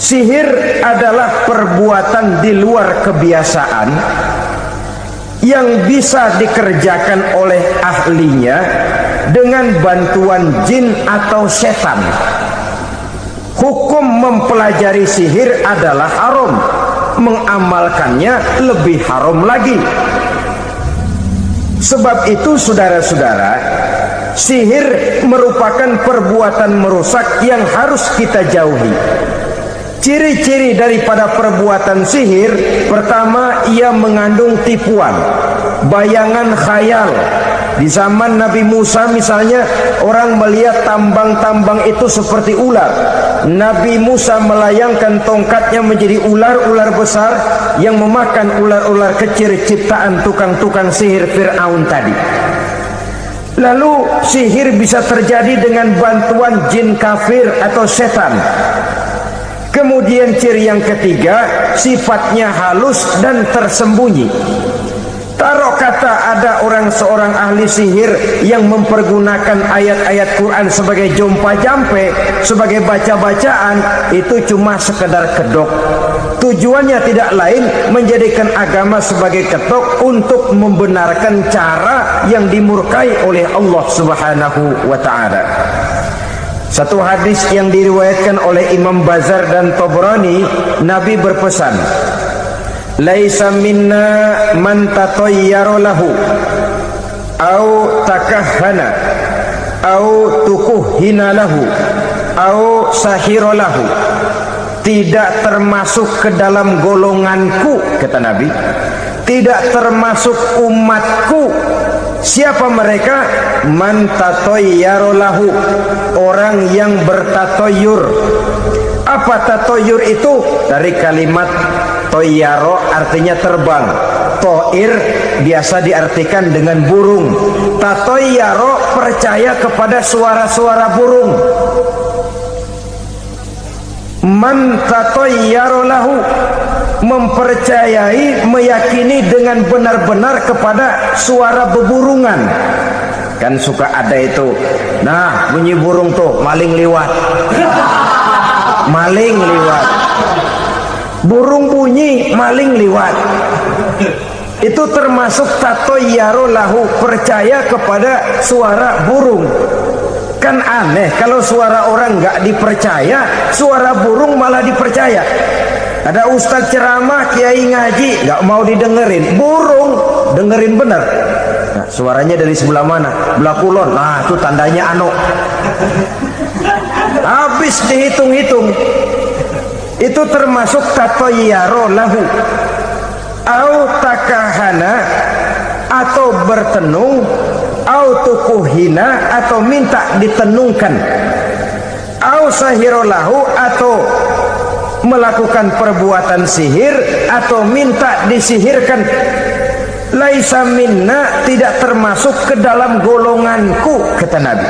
Sihir adalah perbuatan di luar kebiasaan yang bisa dikerjakan oleh ahlinya dengan bantuan jin atau setan. Hukum mempelajari sihir adalah haram, mengamalkannya lebih haram lagi. Sebab itu saudara-saudara, sihir merupakan perbuatan merusak yang harus kita jauhi. Ciri-ciri daripada perbuatan sihir, pertama, ia mengandung tipuan, bayangan khayal. Di zaman Nabi Musa misalnya, orang melihat tambang-tambang itu seperti ular. Nabi Musa melayangkan tongkatnya menjadi ular-ular besar yang memakan ular-ular kecil ciptaan tukang-tukang sihir Fir'aun tadi. Lalu sihir bisa terjadi dengan bantuan jin kafir atau setan. Kemudian ciri yang ketiga, sifatnya halus dan tersembunyi. Taruh kata ada seorang ahli sihir yang mempergunakan ayat-ayat Quran sebagai jompa-jampe, sebagai baca-bacaan, itu cuma sekedar kedok. Tujuannya tidak lain menjadikan agama sebagai ketok untuk membenarkan cara yang dimurkai oleh Allah Subhanahu wa ta'ala. Satu hadis yang diriwayatkan oleh Imam Bazar dan Tabrani, Nabi berpesan, "Laisa minna man tatayyara lahu au takahhana au tukuhina lahu au sahira lahu." Tidak termasuk ke dalam golonganku, kata Nabi. Tidak termasuk umatku. Siapa mereka? Man tatayyara lahu, orang yang bertatoyur. Apa tatoyur itu? Dari kalimat toyaro, artinya terbang. Toir biasa diartikan dengan burung. Tatoyaro percaya kepada suara-suara burung. Man tatayyara lahu, mempercayai, meyakini dengan benar-benar kepada suara beburungan. Kan suka ada itu, nah bunyi burung tuh, maling liwat. Maling liwat, burung bunyi, maling liwat. Itu termasuk tatayyara lahu, percaya kepada suara burung. Kan aneh kalau suara orang nggak dipercaya, suara burung malah dipercaya. Ada ustadz ceramah, kiai ngaji, nggak mau didengerin, burung dengerin bener. Nah, suaranya dari sebelah mana? Belah kulon. Nah, itu tandanya anu. Habis dihitung-hitung, itu termasuk tatayyara lahu. Au takahana, atau bertenung, au tukuhina, atau minta ditenungkan, au sahirolahu, atau melakukan perbuatan sihir, atau minta disihirkan. Laisa minna, tidak termasuk ke dalam golonganku, kata Nabi.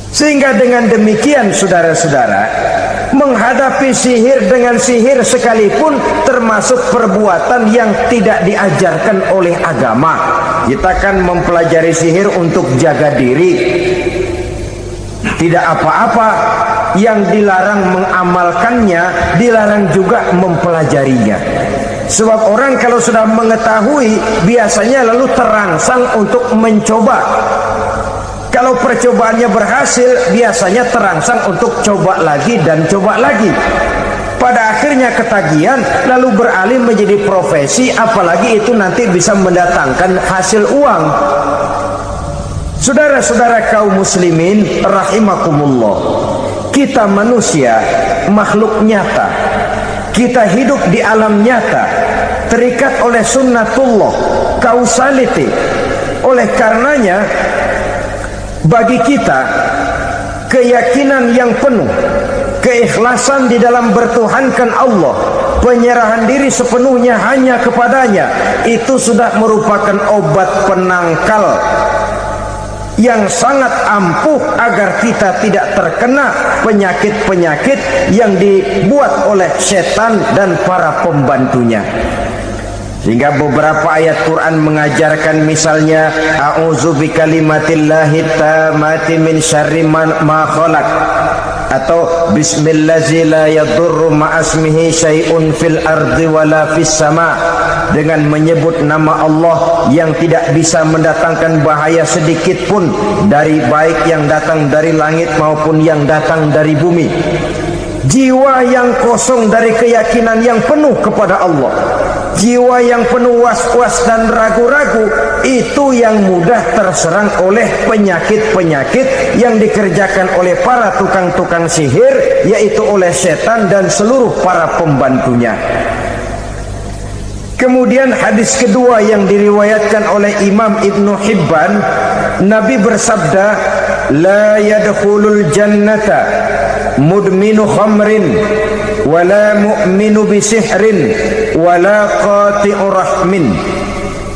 Sehingga dengan demikian saudara-saudara, menghadapi sihir dengan sihir sekalipun termasuk perbuatan yang tidak diajarkan oleh agama. Kita kan mempelajari sihir untuk jaga diri, tidak apa-apa. Yang dilarang mengamalkannya, dilarang juga mempelajarinya. Sebab orang kalau sudah mengetahui, biasanya lalu terangsang untuk mencoba. Kalau percobaannya berhasil, biasanya terangsang untuk coba lagi dan coba lagi. Pada akhirnya ketagihan, lalu beralih menjadi profesi, apalagi itu nanti bisa mendatangkan hasil uang. Saudara-saudara kaum muslimin rahimakumullah, kita manusia makhluk nyata, kita hidup di alam nyata, terikat oleh sunnatullah, causality. Oleh karenanya, bagi kita keyakinan yang penuh, keikhlasan di dalam bertuhankan Allah, penyerahan diri sepenuhnya hanya kepadanya, itu sudah merupakan obat penangkal yang sangat ampuh agar kita tidak terkena penyakit-penyakit yang dibuat oleh setan dan para pembantunya. Sehingga beberapa ayat Quran mengajarkan, misalnya a'udzu bikalimatillahi tammati min syarri ma khalaq. atau bismillazi la yadurru ma'asmihi syai'un fil ardi wala fis sama, dengan menyebut nama Allah yang tidak bisa mendatangkan bahaya sedikit pun dari baik yang datang dari langit maupun yang datang dari bumi. Jiwa yang kosong dari keyakinan yang penuh kepada Allah, jiwa yang penuh was-was dan ragu-ragu, itu yang mudah terserang oleh penyakit-penyakit yang dikerjakan oleh para tukang-tukang sihir, yaitu oleh setan dan seluruh para pembantunya. Kemudian hadis kedua yang diriwayatkan oleh Imam Ibnu Hibban, Nabi bersabda, la yadkhulul jannata mudminu khamrin wala mu'minu bisihrin wala qati'u rahmin.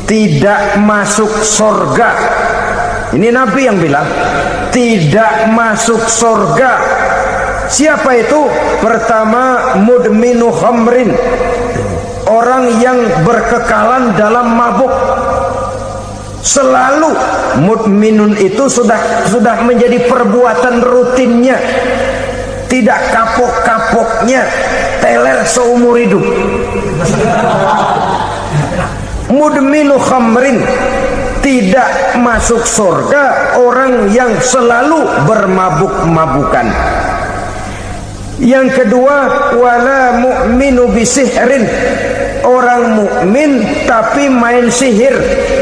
Tidak masuk surga. Ini Nabi yang bilang, tidak masuk surga. Siapa itu? Pertama, mudminu khamrin, orang yang berkekalan dalam mabuk. Selalu mudminun itu sudah menjadi perbuatan rutinnya, tidak kapok-kapoknya, teler seumur hidup. Mudminu khamrin, tidak masuk surga orang yang selalu bermabuk-mabukan. Yang kedua, wala mu'minu bisihrin, orang mukmin tapi main sihir.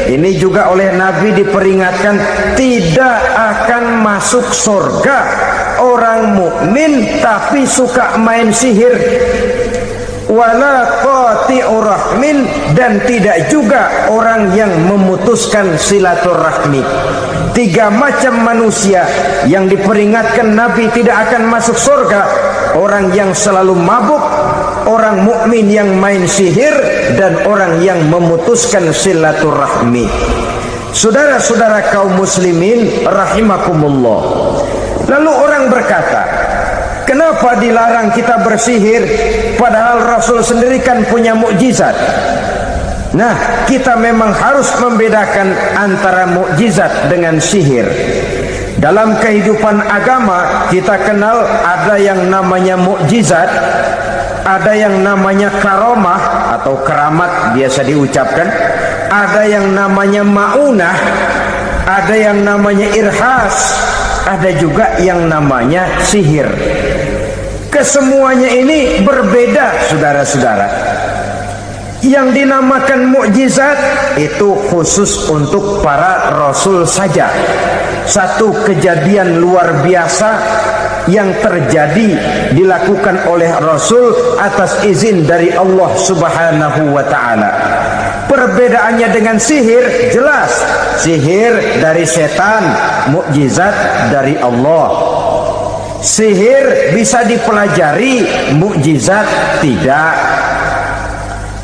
Ini juga oleh Nabi diperingatkan, tidak akan masuk surga orang mukmin tapi suka main sihir. Wala qati'u rahmin, dan tidak juga orang yang memutuskan silaturahmi. Tiga macam manusia yang diperingatkan Nabi tidak akan masuk surga: orang yang selalu mabuk, orang mukmin yang main sihir, dan orang yang memutuskan silaturahmi. Saudara-saudara kaum muslimin rahimakumullah. Lalu orang berkata, kenapa dilarang kita bersihir padahal Rasul sendiri kan punya mukjizat? Nah, kita memang harus membedakan antara mukjizat dengan sihir. Dalam kehidupan agama kita kenal ada yang namanya mukjizat, ada yang namanya karomah atau keramat biasa diucapkan, ada yang namanya maunah, ada yang namanya irhas, ada juga yang namanya sihir. Kesemuanya ini berbeda, saudara-saudara. Yang dinamakan mukjizat itu khusus untuk para rasul saja. Satu kejadian luar biasa yang terjadi dilakukan oleh Rasul atas izin dari Allah Subhanahu wa ta'ala. Perbedaannya dengan sihir jelas. Sihir dari setan, mukjizat dari Allah. Sihir bisa dipelajari, mukjizat tidak.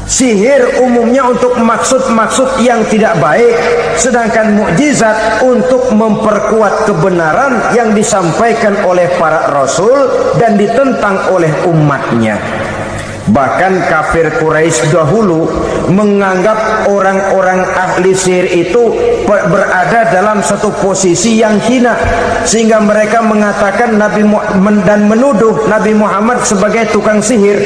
Sihir umumnya untuk maksud-maksud yang tidak baik, sedangkan mukjizat untuk memperkuat kebenaran yang disampaikan oleh para rasul dan ditentang oleh umatnya. Bahkan kafir Quraisy dahulu menganggap orang-orang ahli sihir itu berada dalam satu posisi yang hina, sehingga mereka mengatakan Nabi Muhammad dan menuduh Nabi Muhammad sebagai tukang sihir.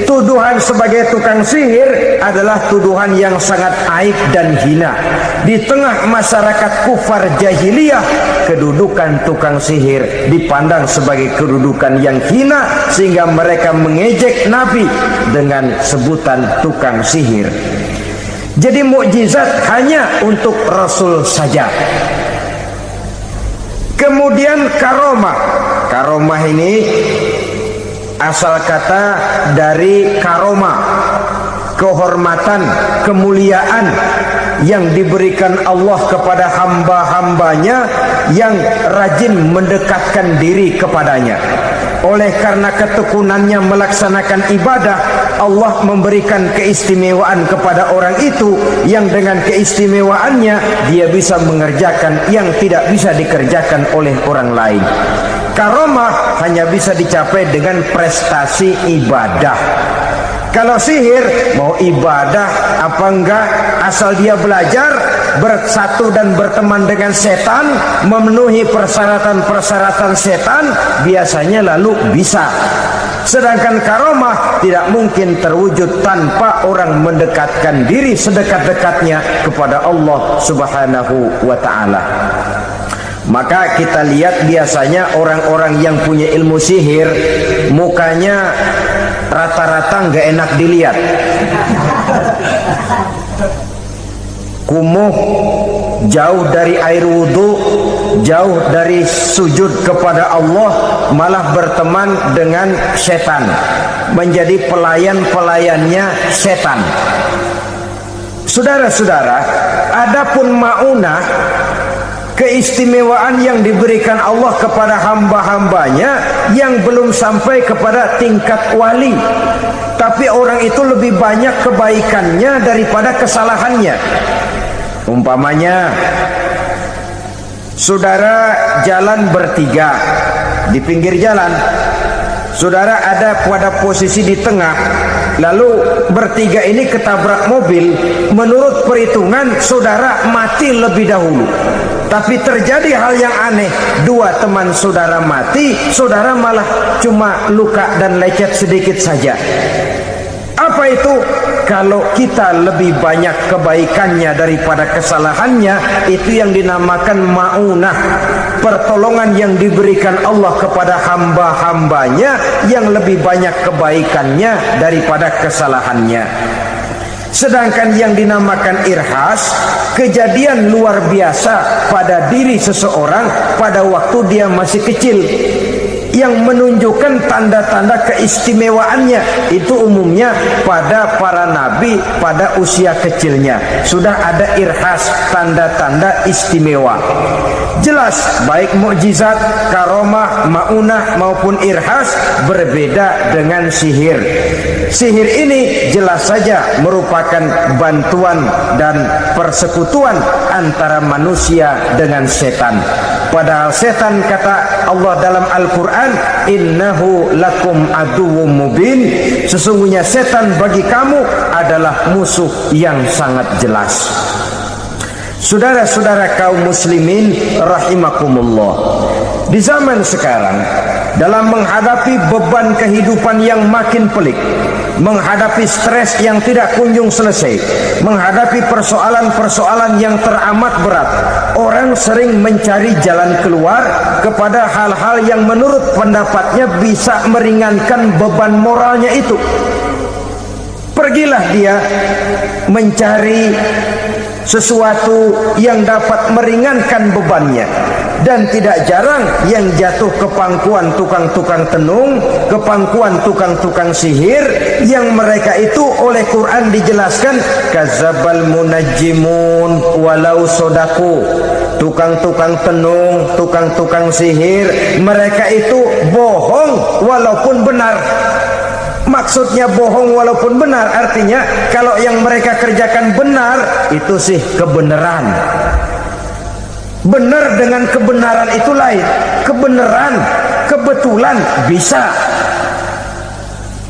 Tuduhan sebagai tukang sihir adalah tuduhan yang sangat aib dan hina. Di tengah masyarakat kufar jahiliyah, kedudukan tukang sihir dipandang sebagai kedudukan yang hina, sehingga mereka mengejek Nabi dengan sebutan tukang sihir. Jadi mukjizat hanya untuk Rasul saja. Kemudian karomah. Karomah ini asal kata dari karomah, kehormatan, kemuliaan yang diberikan Allah kepada hamba-hambanya yang rajin mendekatkan diri kepadanya. Oleh karena ketekunannya melaksanakan ibadah, Allah memberikan keistimewaan kepada orang itu, yang dengan keistimewaannya dia bisa mengerjakan yang tidak bisa dikerjakan oleh orang lain. Karomah hanya bisa dicapai dengan prestasi ibadah. Kalau sihir mau ibadah apa enggak, asal dia belajar bersatu dan berteman dengan setan, memenuhi persyaratan-persyaratan setan, biasanya lalu bisa. Sedangkan karomah tidak mungkin terwujud tanpa orang mendekatkan diri sedekat-dekatnya kepada Allah Subhanahu wa ta'ala. Maka kita lihat biasanya orang-orang yang punya ilmu sihir, mukanya rata-rata nggak enak dilihat, kumuh, jauh dari air wudhu, jauh dari sujud kepada Allah, malah berteman dengan setan, menjadi pelayan-pelayannya setan. Saudara-saudara, adapun maunah, keistimewaan yang diberikan Allah kepada hamba-hambanya yang belum sampai kepada tingkat wali, tapi orang itu lebih banyak kebaikannya daripada kesalahannya. Umpamanya, saudara jalan bertiga di pinggir jalan, saudara ada pada posisi di tengah, lalu bertiga ini ketabrak mobil. Menurut perhitungan saudara mati lebih dahulu, tapi terjadi hal yang aneh, dua teman saudara mati, saudara malah cuma luka dan lecet sedikit saja. Apa itu? Kalau kita lebih banyak kebaikannya daripada kesalahannya, itu yang dinamakan maunah, pertolongan yang diberikan Allah kepada hamba-hambanya yang lebih banyak kebaikannya daripada kesalahannya. Sedangkan yang dinamakan irhas, kejadian luar biasa pada diri seseorang pada waktu dia masih kecil, yang menunjukkan tanda-tanda keistimewaannya. Itu umumnya pada para nabi pada usia kecilnya sudah ada irhas, tanda-tanda istimewa. Jelas baik mukjizat, karomah, maunah maupun irhas berbeda dengan sihir. Sihir ini jelas saja merupakan bantuan dan persekutuan antara manusia dengan setan. Padahal setan, kata Allah dalam Al-Quran, innahu lakum aduwwum mubin, sesungguhnya setan bagi kamu adalah musuh yang sangat jelas. Saudara-saudara kaum muslimin rahimakumullah, di zaman sekarang dalam menghadapi beban kehidupan yang makin pelik, menghadapi stres yang tidak kunjung selesai, menghadapi persoalan-persoalan yang teramat berat, orang sering mencari jalan keluar kepada hal-hal yang menurut pendapatnya bisa meringankan beban moralnya itu. Pergilah dia mencari sesuatu yang dapat meringankan bebannya. Dan tidak jarang yang jatuh ke pangkuan tukang-tukang tenung, ke pangkuan tukang-tukang sihir, yang mereka itu oleh Quran dijelaskan kazabal munajjimun walau sodaku. Tukang-tukang tenung, tukang-tukang sihir, mereka itu bohong walaupun benar. Maksudnya bohong walaupun benar, artinya kalau yang mereka kerjakan benar, itu sih kebenaran. Benar dengan kebenaran itu lain. Kebenaran, kebetulan bisa,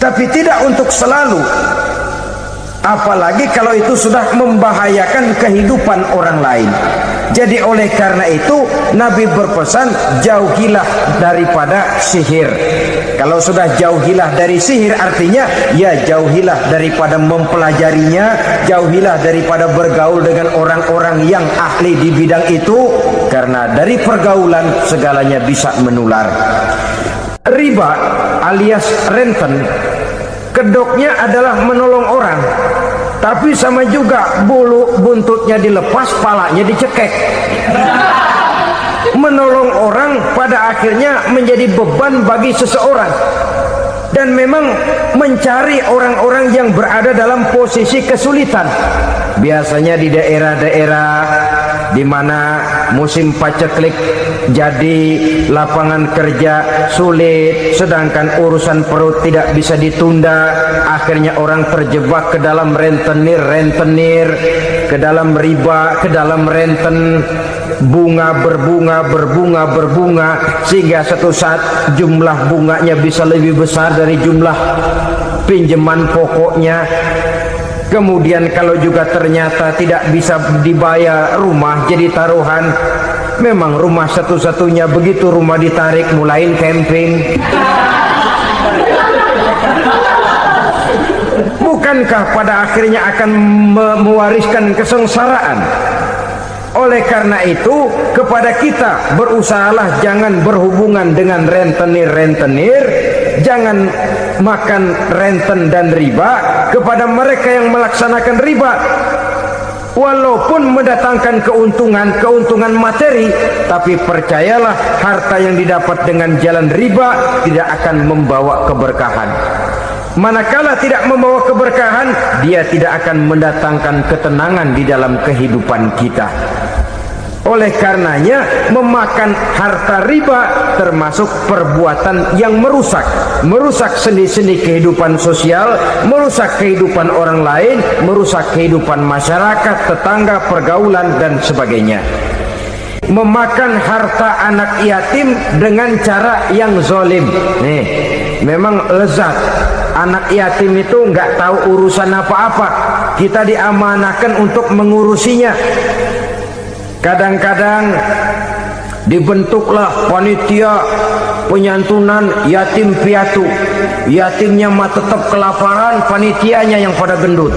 tapi tidak untuk selalu. Apalagi kalau itu sudah membahayakan kehidupan orang lain. Jadi oleh karena itu Nabi berpesan, jauhilah daripada sihir. Kalau sudah jauhilah dari sihir, artinya ya jauhilah daripada mempelajarinya, jauhilah daripada bergaul dengan orang-orang yang ahli di bidang itu, karena dari pergaulan segalanya bisa menular. Riba alias renten, kedoknya adalah menolong orang, tapi sama juga bulu buntutnya dilepas, palanya dicekek. Menolong orang pada akhirnya menjadi beban bagi seseorang. Dan memang mencari orang-orang yang berada dalam posisi kesulitan, biasanya di daerah-daerah di mana musim paceklik, jadi lapangan kerja sulit, sedangkan urusan perut tidak bisa ditunda. Akhirnya orang terjebak ke dalam rentenir, ke dalam riba, ke dalam renten, bunga berbunga, sehingga satu saat jumlah bunganya bisa lebih besar dari jumlah pinjaman pokoknya. Kemudian kalau juga ternyata tidak bisa dibayar rumah jadi taruhan, memang rumah satu-satunya, begitu rumah ditarik mulain camping. Bukankah pada akhirnya akan mewariskan kesengsaraan? Oleh karena itu, kepada kita berusahalah jangan berhubungan dengan rentenir-rentenir, jangan makan renten dan riba. Kepada mereka yang melaksanakan riba, walaupun mendatangkan keuntungan materi, tapi percayalah harta yang didapat dengan jalan riba tidak akan membawa keberkahan. Manakala tidak membawa keberkahan, dia tidak akan mendatangkan ketenangan di dalam kehidupan kita. Oleh karenanya, memakan harta riba termasuk perbuatan yang merusak sendi-sendi kehidupan sosial, merusak kehidupan orang lain, merusak kehidupan masyarakat, tetangga, pergaulan dan sebagainya. Memakan harta anak yatim dengan cara yang zalim, nih memang lezat. Anak yatim itu nggak tahu urusan apa-apa, kita diamanahkan untuk mengurusinya. Kadang-kadang dibentuklah panitia penyantunan yatim piatu, yatimnya mah tetap kelaparan, panitianya yang pada gendut.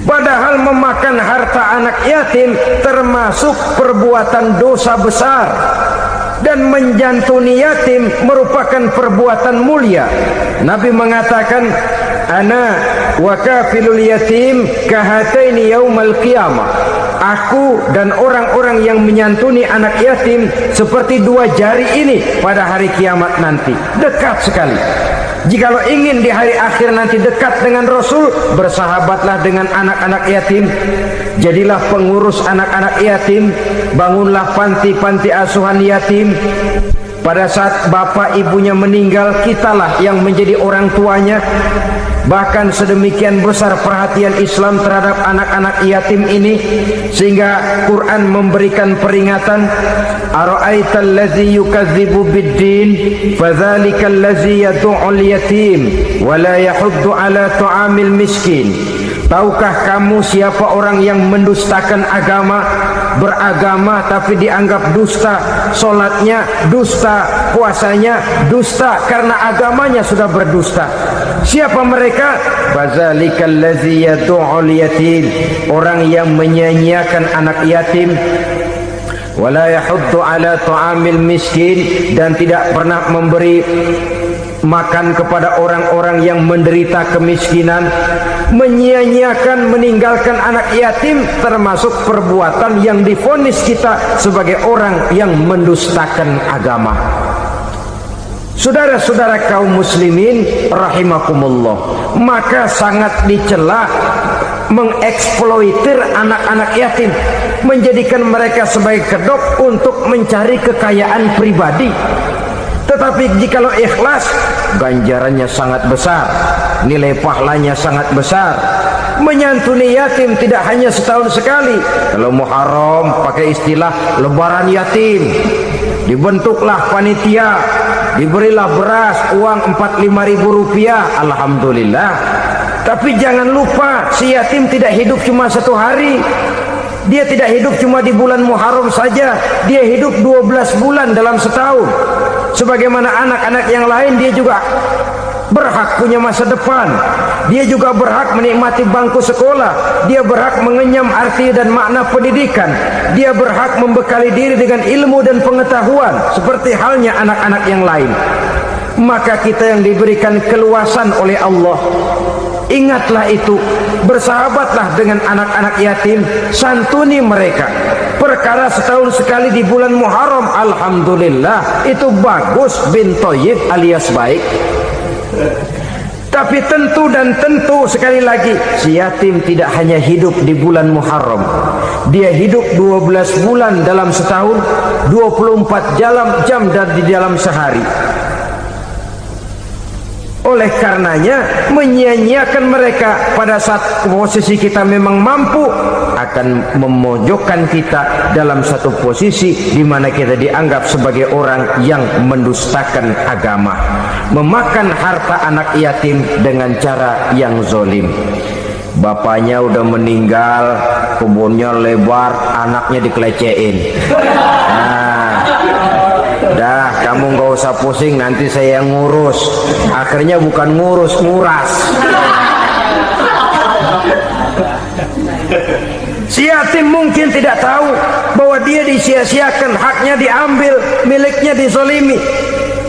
Padahal memakan harta anak yatim termasuk perbuatan dosa besar, dan menjantuni yatim merupakan perbuatan mulia. Nabi mengatakan, ana wa kafilul yatim kahataini yaumal qiyamah. Aku dan orang-orang yang menyantuni anak yatim seperti dua jari ini pada hari kiamat nanti. Dekat sekali. Jikalau ingin di hari akhir nanti dekat dengan Rasul, bersahabatlah dengan anak-anak yatim. Jadilah pengurus anak-anak yatim. Bangunlah panti-panti asuhan yatim. Pada saat bapak ibunya meninggal, kitalah yang menjadi orang tuanya. Bahkan sedemikian besar perhatian Islam terhadap anak-anak yatim ini, sehingga Quran memberikan peringatan, ara'aital ladzi yukadzibu biddin fadzalikal ladzi yad'ul yatim wa la yahuddu ala ta'amil miskin. Tahukah kamu siapa orang yang mendustakan agama, beragama tapi dianggap dusta, solatnya dusta, puasanya dusta, karena agamanya sudah berdusta. Siapa mereka? Fazalikal ladzi yad'ul yatim, orang yang menyia-nyiakan anak yatim, wala yahuddu ala ta'amil miskin, dan tidak pernah memberi makan kepada orang-orang yang menderita kemiskinan. Menyia-nyiakan, meninggalkan anak yatim termasuk perbuatan yang divonis kita sebagai orang yang mendustakan agama. Saudara-saudara kaum muslimin rahimakumullah, maka sangat dicela mengeksploitir anak-anak yatim, menjadikan mereka sebagai kedok untuk mencari kekayaan pribadi. Tetapi jikalau ikhlas, ganjarannya sangat besar, nilai pahalanya sangat besar. Menyantuni yatim tidak hanya setahun sekali. Kalau Muharram pakai istilah lebaran yatim, dibentuklah panitia, diberilah beras, uang 45.000 rupiah, alhamdulillah. Tapi jangan lupa, si yatim tidak hidup cuma satu hari. Dia tidak hidup cuma di bulan Muharram saja, dia hidup 12 bulan dalam setahun. Sebagaimana anak-anak yang lain, dia juga berhak punya masa depan. Dia juga berhak menikmati bangku sekolah. Dia berhak mengenyam arti dan makna pendidikan. Dia berhak membekali diri dengan ilmu dan pengetahuan seperti halnya anak-anak yang lain. Maka kita yang diberikan keluasan oleh Allah, ingatlah itu, bersahabatlah dengan anak-anak yatim, santuni mereka. Perkara setahun sekali di bulan Muharram, alhamdulillah, itu bagus, bin Thayyib alias baik. Tapi tentu dan tentu, sekali lagi, si yatim tidak hanya hidup di bulan Muharram. Dia hidup 12 bulan dalam setahun, 24 jam di dalam sehari. Oleh karenanya menyia-nyiakan mereka pada saat posisi kita memang mampu akan memojokkan kita dalam satu posisi di mana kita dianggap sebagai orang yang mendustakan agama, memakan harta anak yatim dengan cara yang zolim. Bapaknya udah meninggal, kebunnya lebar, anaknya dikelecehin. Dah, kamu gak usah pusing, nanti saya yang ngurus. Akhirnya bukan ngurus, nguras. Si yatim mungkin tidak tahu bahwa dia disia-siakan, haknya diambil, miliknya dizalimi.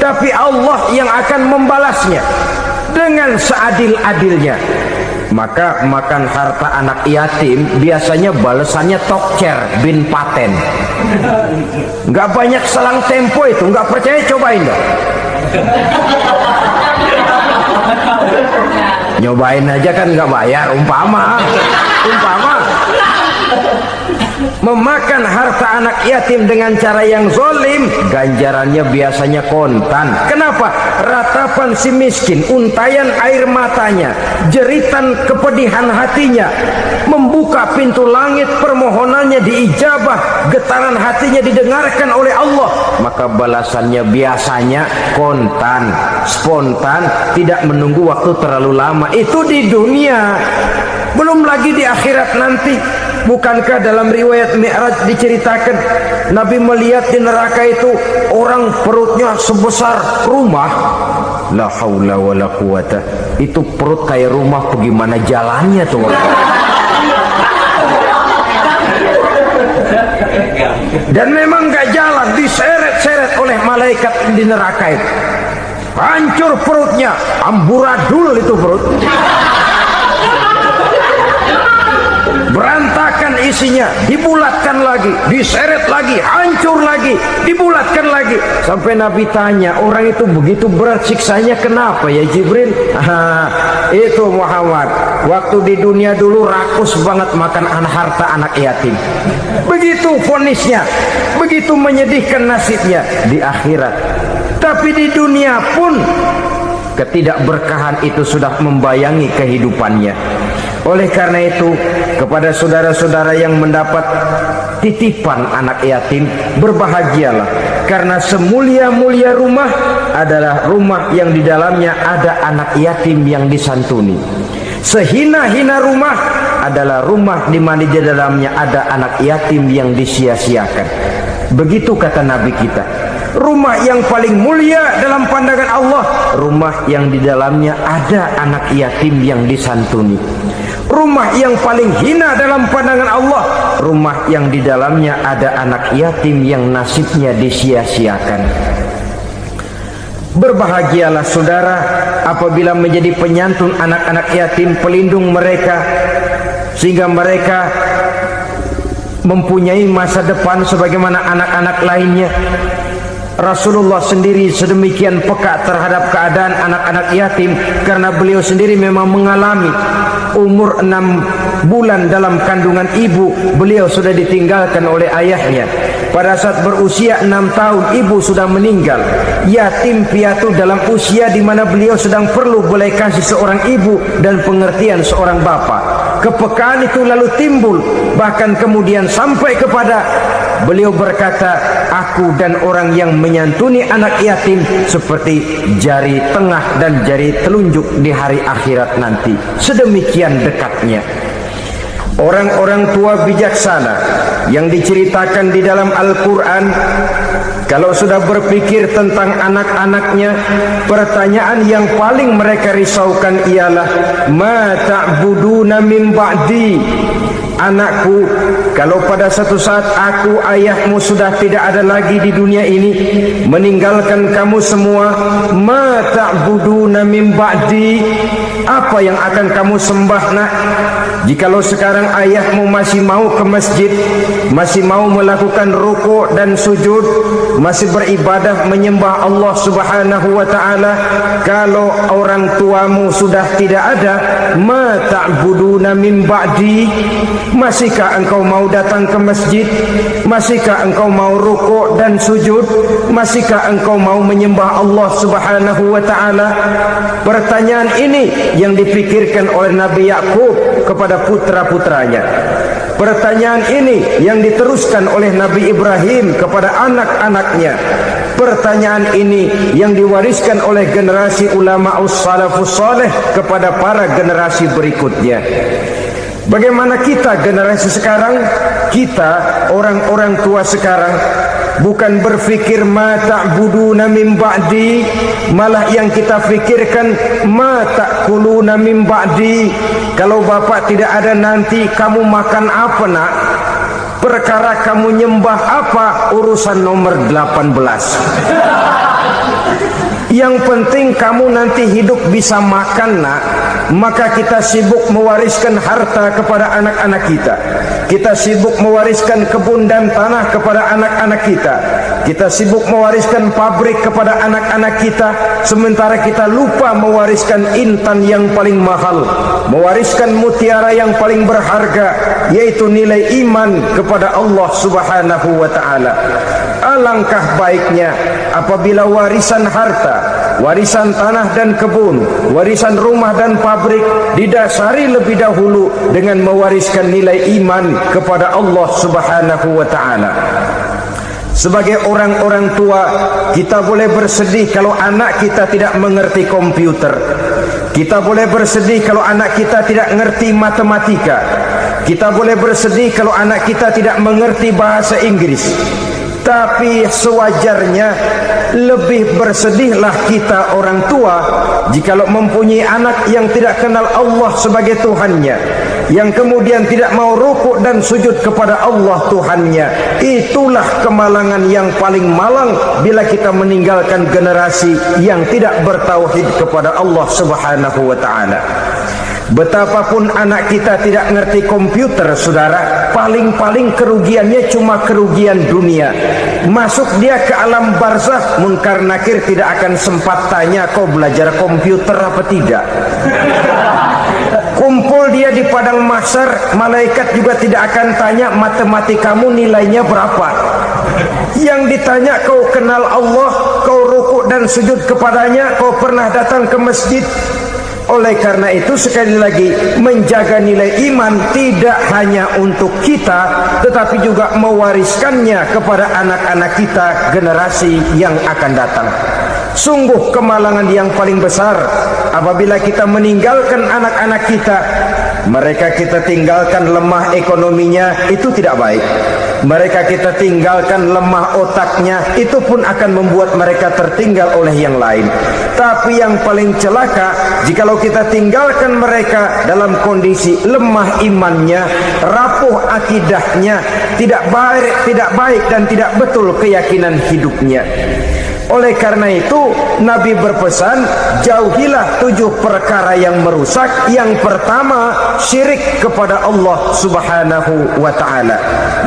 Tapi Allah yang akan membalasnya dengan seadil-adilnya. Maka makan harta anak yatim biasanya balasannya tokcer bin paten. Nggak banyak selang tempo itu. Nggak percaya, cobain dah. Nyobain aja kan nggak bayar. Umpama memakan harta anak yatim dengan cara yang zolim, ganjarannya biasanya kontan. Kenapa? Ratapan si miskin, untayan air matanya, jeritan kepedihan hatinya, membuka pintu langit, permohonannya diijabah, getaran hatinya didengarkan oleh Allah. Maka balasannya biasanya kontan, spontan, tidak menunggu waktu terlalu lama. Itu di dunia, belum lagi di akhirat nanti. Bukankah dalam riwayat Mi'raj diceritakan Nabi melihat di neraka itu orang perutnya sebesar rumah. La haula wala quwata. Itu perut kayak rumah, bagaimana jalannya tuh? Dan memang gak jalan, diseret-seret oleh malaikat di neraka itu. Hancur perutnya, amburadul itu perut. Berantakan isinya, dibulatkan lagi, diseret lagi, hancur lagi, dibulatkan lagi. Sampai Nabi tanya, orang itu begitu berat siksanya kenapa ya Jibril? Itu Muhammad, waktu di dunia dulu rakus banget makan harta anak yatim. Begitu vonisnya, begitu menyedihkan nasibnya di akhirat. Tapi di dunia pun ketidakberkahan itu sudah membayangi kehidupannya. Oleh karena itu, kepada saudara-saudara yang mendapat titipan anak yatim, berbahagialah, karena semulia-mulia rumah adalah rumah yang di dalamnya ada anak yatim yang disantuni. Sehina-hina rumah adalah rumah di mana di dalamnya ada anak yatim yang disia-siakan. Begitu kata Nabi kita. Rumah yang paling mulia dalam pandangan Allah, rumah yang di dalamnya ada anak yatim yang disantuni. Rumah yang paling hina dalam pandangan Allah, rumah yang di dalamnya ada anak yatim yang nasibnya disia-siakan. Berbahagialah saudara apabila menjadi penyantun anak-anak yatim, pelindung mereka, sehingga mereka mempunyai masa depan sebagaimana anak-anak lainnya. Rasulullah sendiri sedemikian peka terhadap keadaan anak-anak yatim karena beliau sendiri memang mengalami umur 6 bulan dalam kandungan ibu, beliau sudah ditinggalkan oleh ayahnya. Pada saat berusia 6 tahun ibu sudah meninggal. Yatim piatu dalam usia di mana beliau sedang perlu belas kasih seorang ibu dan pengertian seorang bapa. Kepekaan itu lalu timbul, bahkan kemudian sampai kepada beliau berkata, aku dan orang yang menyantuni anak yatim seperti jari tengah dan jari telunjuk di hari akhirat nanti. Sedemikian dekatnya. Orang-orang tua bijaksana yang diceritakan di dalam Al-Quran, kalau sudah berpikir tentang anak-anaknya, pertanyaan yang paling mereka risaukan ialah ma ta'buduna min ba'di. Anakku, kalau pada satu saat aku, ayahmu sudah tidak ada lagi di dunia ini, meninggalkan kamu semua, ma ta'buduna min ba'di, apa yang akan kamu sembah nak? jikalau sekarang ayahmu masih mau ke masjid, masih mau melakukan rukuk dan sujud, masih beribadah menyembah Allah Subhanahu wa taala, kalau orang tuamu sudah tidak ada, ma ta'buduna min ba'di, masihkah engkau mau datang ke masjid? Masihkah engkau mau rukuk dan sujud? Masihkah engkau mau menyembah Allah Subhanahu wa taala? Pertanyaan ini yang dipikirkan oleh Nabi Yakub kepada putra-putranya. Pertanyaan ini yang diteruskan oleh Nabi Ibrahim kepada anak-anaknya. Pertanyaan ini yang diwariskan oleh generasi ulama salafus saleh kepada para generasi berikutnya. Bagaimana kita generasi sekarang? Kita orang-orang tua sekarang bukan berfikir ma ta'buduna min ba'di, malah yang kita fikirkan ma ta'kuluna min ba'di. Kalau bapak tidak ada nanti kamu makan apa nak? Perkara kamu nyembah apa? Urusan nomor 18. Yang penting kamu nanti hidup bisa makan nak. Maka kita sibuk mewariskan harta kepada anak-anak kita. Kita sibuk mewariskan kebun dan tanah kepada anak-anak kita. Kita sibuk mewariskan pabrik kepada anak-anak kita, sementara kita lupa mewariskan intan yang paling mahal, mewariskan mutiara yang paling berharga, yaitu nilai iman kepada Allah Subhanahu wa taala. Alangkah baiknya apabila warisan harta, warisan tanah dan kebun, warisan rumah dan pabrik didasari lebih dahulu dengan mewariskan nilai iman kepada Allah Subhanahu wa taala. Sebagai orang-orang tua, kita boleh bersedih kalau anak kita tidak mengerti komputer. Kita boleh bersedih kalau anak kita tidak mengerti matematika. Kita boleh bersedih kalau anak kita tidak mengerti bahasa Inggris. Tapi sewajarnya lebih bersedihlah kita orang tua jikalau mempunyai anak yang tidak kenal Allah sebagai Tuhannya, yang kemudian tidak mau rukuk dan sujud kepada Allah Tuhannya. Itulah kemalangan yang paling malang bila kita meninggalkan generasi yang tidak bertauhid kepada Allah Subhanahu wa taala. Betapapun anak kita tidak ngerti komputer, saudara, paling-paling kerugiannya cuma kerugian dunia. Masuk dia ke alam barzakh, munkar nakir tidak akan sempat tanya kau belajar komputer apa tidak. Kumpul dia di padang mahsyar, malaikat juga tidak akan tanya matematikamu nilainya berapa. Yang ditanya kau kenal Allah, kau rukuk dan sujud kepadanya, kau pernah datang ke masjid. Oleh karena itu sekali lagi, menjaga nilai iman tidak hanya untuk kita, tetapi juga mewariskannya kepada anak-anak kita, generasi yang akan datang. Sungguh kemalangan yang paling besar apabila kita meninggalkan anak-anak kita. Mereka kita tinggalkan lemah ekonominya, itu tidak baik. Mereka kita tinggalkan lemah otaknya, itu pun akan membuat mereka tertinggal oleh yang lain. Tapi yang paling celaka jikalau kita tinggalkan mereka dalam kondisi lemah imannya, rapuh akidahnya, tidak baik dan tidak betul keyakinan hidupnya. Oleh karena itu Nabi berpesan, jauhilah 7 perkara yang merusak. Yang pertama, syirik kepada Allah Subhanahu wa taala.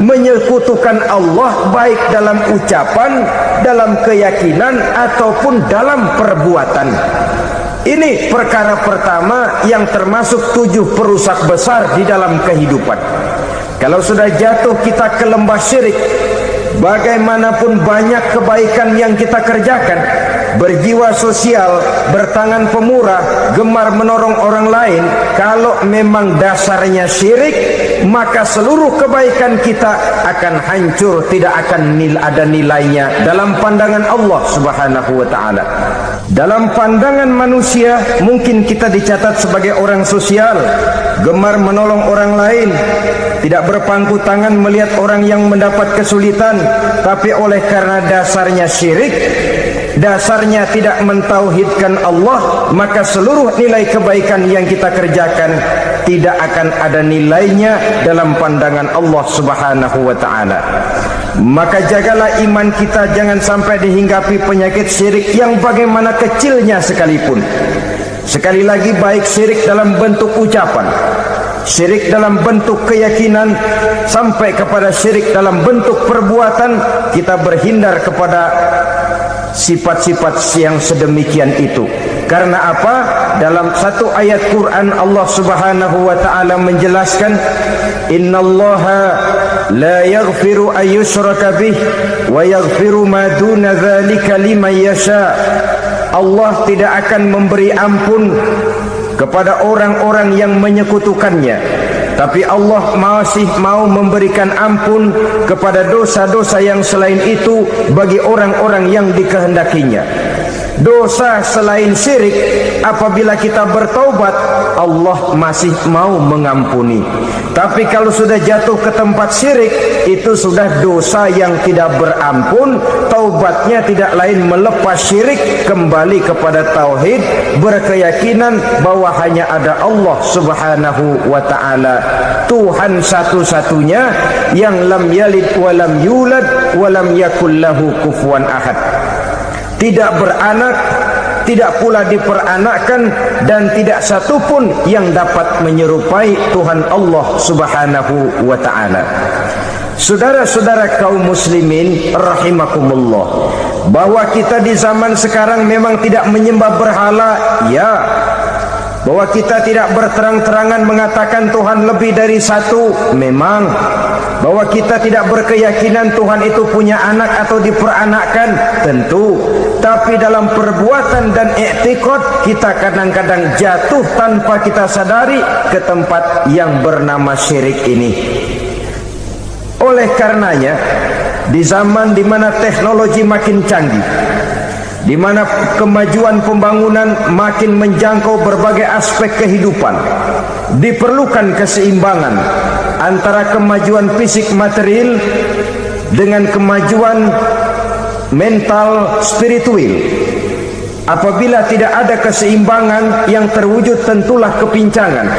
Menyekutukan Allah baik dalam ucapan, dalam keyakinan ataupun dalam perbuatan. Ini perkara pertama yang termasuk 7 perusak besar di dalam kehidupan. Kalau sudah jatuh kita ke lembah syirik, bagaimanapun banyak kebaikan yang kita kerjakan, berjiwa sosial, bertangan pemurah, gemar menolong orang lain, kalau memang dasarnya syirik, maka seluruh kebaikan kita akan hancur, tidak akan ada nilainya dalam pandangan Allah Subhanahu wa taala. Dalam pandangan manusia, mungkin kita dicatat sebagai orang sosial, gemar menolong orang lain, tidak berpangku tangan melihat orang yang mendapat kesulitan. Tapi oleh karena dasarnya syirik, dasarnya tidak mentauhidkan Allah, maka seluruh nilai kebaikan yang kita kerjakan tidak akan ada nilainya dalam pandangan Allah Subhanahu wa taala. Maka jagalah iman kita jangan sampai dihinggapi penyakit syirik yang bagaimana kecilnya sekalipun. Sekali lagi, baik syirik dalam bentuk ucapan, syirik dalam bentuk keyakinan sampai kepada syirik dalam bentuk perbuatan, kita berhindar kepada sifat-sifat yang sedemikian itu. Karena apa? Dalam satu ayat Quran Allah Subhanahu wa taala menjelaskan, innallaha la yaghfiru ayyushraka bih wa yaghfiru ma duna dzalika liman yasha. Allah tidak akan memberi ampun kepada orang-orang yang menyekutukannya, tapi Allah masih mau memberikan ampun kepada dosa-dosa yang selain itu bagi orang-orang yang dikehendakinya. Dosa selain syirik, apabila kita bertaubat, Allah masih mau mengampuni. Tapi kalau sudah jatuh ke tempat syirik, itu sudah dosa yang tidak berampun. Taubatnya tidak lain melepas syirik, kembali kepada tauhid, berkeyakinan bahwa hanya ada Allah Subhanahu wa ta'ala, Tuhan satu-satunya yang lam yalid walam yulad walam yakul lahu kufuwan ahad. Tidak beranak, tidak pula diperanakkan, dan tidak satupun yang dapat menyerupai Tuhan Allah Subhanahu wa ta'ala. Saudara-saudara kaum muslimin rahimakumullah, bahwa kita di zaman sekarang memang tidak menyembah berhala, ya. Bahwa kita tidak berterang-terangan mengatakan Tuhan lebih dari satu, memang. Bahwa kita tidak berkeyakinan Tuhan itu punya anak atau diperanakkan, tentu. Tapi dalam perbuatan dan i'tiqad, kita kadang-kadang jatuh tanpa kita sadari ke tempat yang bernama syirik ini. Oleh karenanya, di zaman di mana teknologi makin canggih, di mana kemajuan pembangunan makin menjangkau berbagai aspek kehidupan, diperlukan keseimbangan antara kemajuan fisik material dengan kemajuan mental spiritual. Apabila tidak ada keseimbangan, yang terwujud tentulah kepincangan,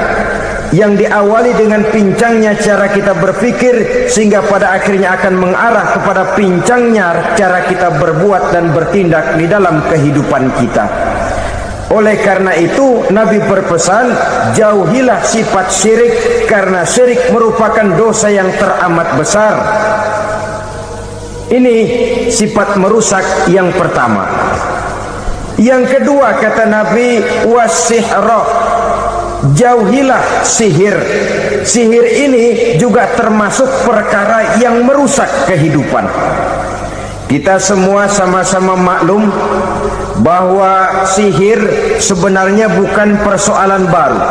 yang diawali dengan pincangnya cara kita berpikir, sehingga pada akhirnya akan mengarah kepada pincangnya cara kita berbuat dan bertindak di dalam kehidupan kita. Oleh karena itu, Nabi berpesan, jauhilah sifat syirik, karena syirik merupakan dosa yang teramat besar. Ini sifat merusak yang pertama. Yang kedua, kata Nabi, wasihra, jauhilah sihir. Sihir ini juga termasuk perkara yang merusak kehidupan. Kita semua sama-sama maklum bahwa sihir sebenarnya bukan persoalan baru.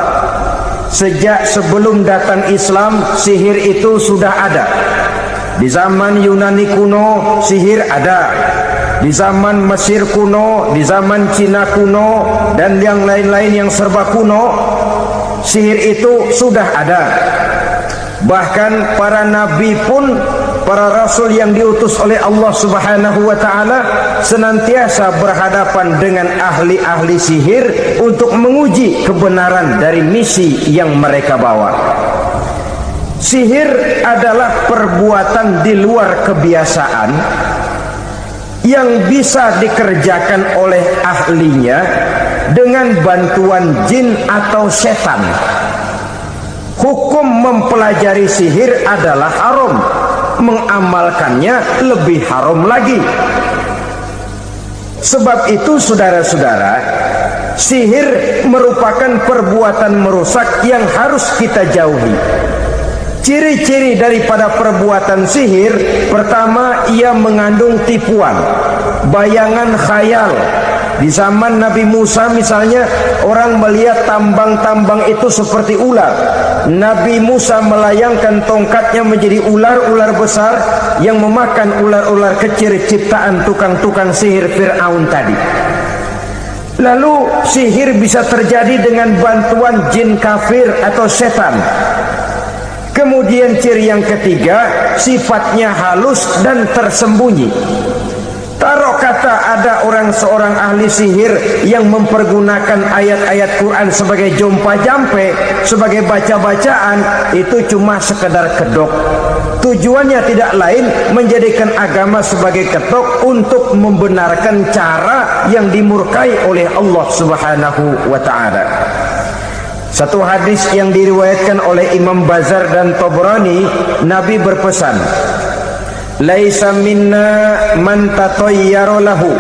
Sejak sebelum datang Islam, sihir itu sudah ada. Di zaman Yunani kuno, sihir ada. Di zaman Mesir kuno, di zaman Cina kuno, dan yang lain-lain yang serba kuno, sihir itu sudah ada. Bahkan para nabi pun, para rasul yang diutus oleh Allah Subhanahu wa ta'ala, senantiasa berhadapan dengan ahli-ahli sihir untuk menguji kebenaran dari misi yang mereka bawa. Sihir adalah perbuatan di luar kebiasaan yang bisa dikerjakan oleh ahlinya dengan bantuan jin atau setan. Hukum mempelajari sihir adalah haram, mengamalkannya lebih haram lagi. Sebab itu saudara-saudara, sihir merupakan perbuatan merusak yang harus kita jauhi. Ciri-ciri daripada perbuatan sihir, pertama, ia mengandung tipuan, bayangan khayal. Di zaman Nabi Musa misalnya, orang melihat tambang-tambang itu seperti ular. Nabi Musa melayangkan tongkatnya menjadi ular-ular besar yang memakan ular-ular kecil ciptaan tukang-tukang sihir Fir'aun tadi. Lalu sihir bisa terjadi dengan bantuan jin kafir atau setan. Kemudian ciri yang ketiga, sifatnya halus dan tersembunyi. Taruh kata ada seorang ahli sihir yang mempergunakan ayat-ayat Quran sebagai jompa-jampe, sebagai baca-bacaan, itu cuma sekedar kedok. Tujuannya tidak lain menjadikan agama sebagai ketok untuk membenarkan cara yang dimurkai oleh Allah Subhanahu wa ta'ala. Satu hadis yang diriwayatkan oleh Imam Bazar dan Tabrani, Nabi berpesan, "Laisa minna man tatayyara lahu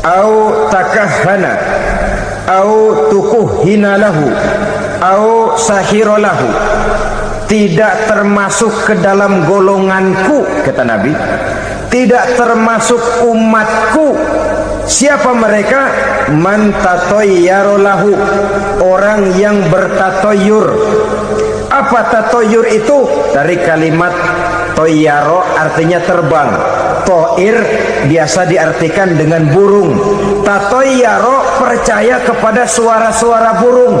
au takahhana au tukuhina lahu au sahira lahu." Tidak termasuk ke dalam golonganku, kata Nabi, tidak termasuk umatku. Siapa mereka? Man tatayyara lahu, orang yang bertatoyur. Apa tatoyur itu? Dari kalimat toyaro, artinya terbang. Toir biasa diartikan dengan burung. Tatoyaro percaya kepada suara-suara burung.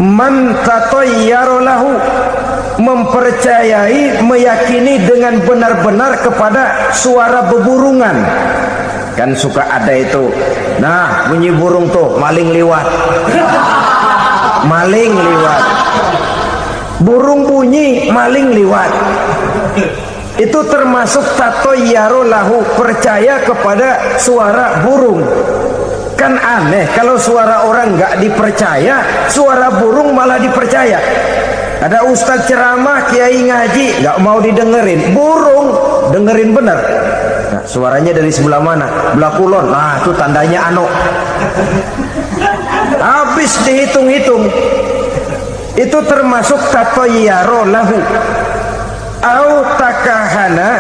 Man tatayyara lahu, mempercayai, meyakini dengan benar-benar kepada suara beburungan. Kan suka ada itu, nah bunyi burung tuh, maling liwat. Maling liwat, burung bunyi, maling liwat. Itu termasuk tatayyara lahu, percaya kepada suara burung. Kan aneh kalau suara orang nggak dipercaya, suara burung malah dipercaya. Ada ustadz ceramah, kiai ngaji, nggak mau didengerin, burung dengerin bener. Nah, suaranya dari sebelah mana? Belah kulon. Nah, itu tandanya ano. Habis dihitung-hitung, itu termasuk tatayyara lahu. Au takahana,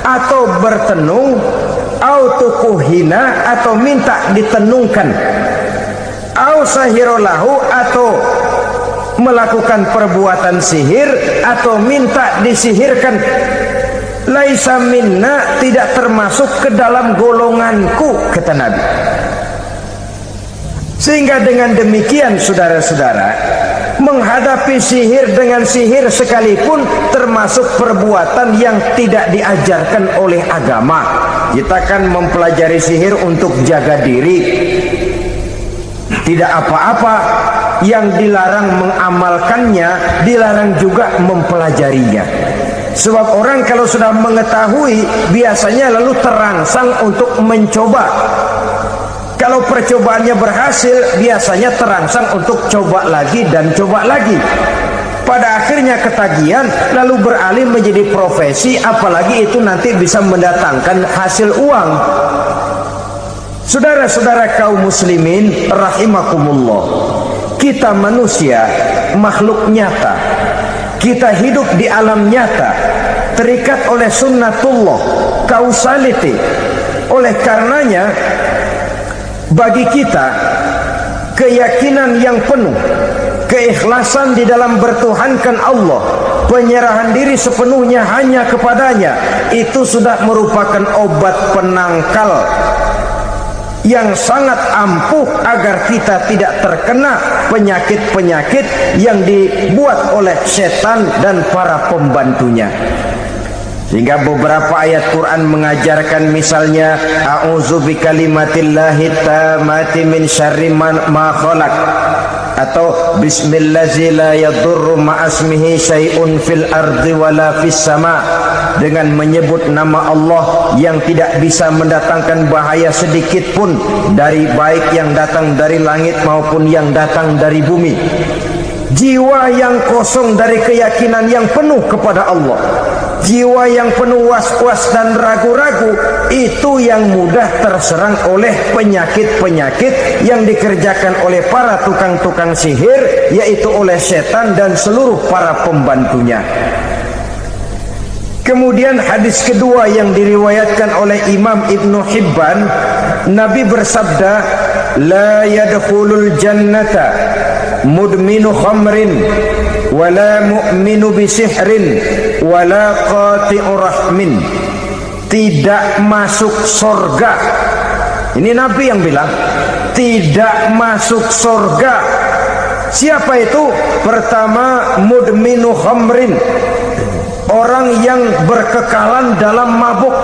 atau bertenung, au tukuhina, atau minta ditenungkan, au sahirolahu, atau melakukan perbuatan sihir, atau minta disihirkan. Laisa minna, tidak termasuk ke dalam golonganku, kata Nabi. Sehingga dengan demikian, saudara-saudara, menghadapi sihir dengan sihir sekalipun termasuk perbuatan yang tidak diajarkan oleh agama. Kita kan mempelajari sihir untuk jaga diri, tidak apa-apa. Yang dilarang mengamalkannya, dilarang juga mempelajarinya. Sebab orang kalau sudah mengetahui, biasanya lalu terangsang untuk mencoba. Kalau percobaannya berhasil, biasanya terangsang untuk coba lagi dan coba lagi. Pada akhirnya ketagihan, lalu beralih menjadi profesi, apalagi itu nanti bisa mendatangkan hasil uang. Saudara-saudara kaum muslimin rahimakumullah, kita manusia makhluk nyata, kita hidup di alam nyata, terikat oleh sunnatullah, causality. Oleh karenanya, bagi kita keyakinan yang penuh, keikhlasan di dalam bertuhankan Allah, penyerahan diri sepenuhnya hanya kepadanya, itu sudah merupakan obat penangkal yang sangat ampuh agar kita tidak terkena penyakit-penyakit yang dibuat oleh setan dan para pembantunya. Sehingga beberapa ayat Quran mengajarkan, misalnya a'udzu bikalimatillahi tammati min syarri ma khalaq, atau bismillazi la yadurru ma'asmihi syai'un fil ardi wala fis sama, dengan menyebut nama Allah yang tidak bisa mendatangkan bahaya sedikit pun, dari baik yang datang dari langit maupun yang datang dari bumi. Jiwa yang kosong dari keyakinan yang penuh kepada Allah, jiwa yang penuh was-was dan ragu-ragu, itu yang mudah terserang oleh penyakit-penyakit yang dikerjakan oleh para tukang-tukang sihir, yaitu oleh setan dan seluruh para pembantunya. Kemudian hadis kedua yang diriwayatkan oleh Imam Ibnu Hibban, Nabi bersabda, la yadkhulul jannata mudminu khamrin wala mu'minu bisihrin wala qati'u rahmin. Tidak masuk surga. Ini Nabi yang bilang, tidak masuk surga. Siapa itu? Pertama, mudminu khamrin, orang yang berkekalan dalam mabuk.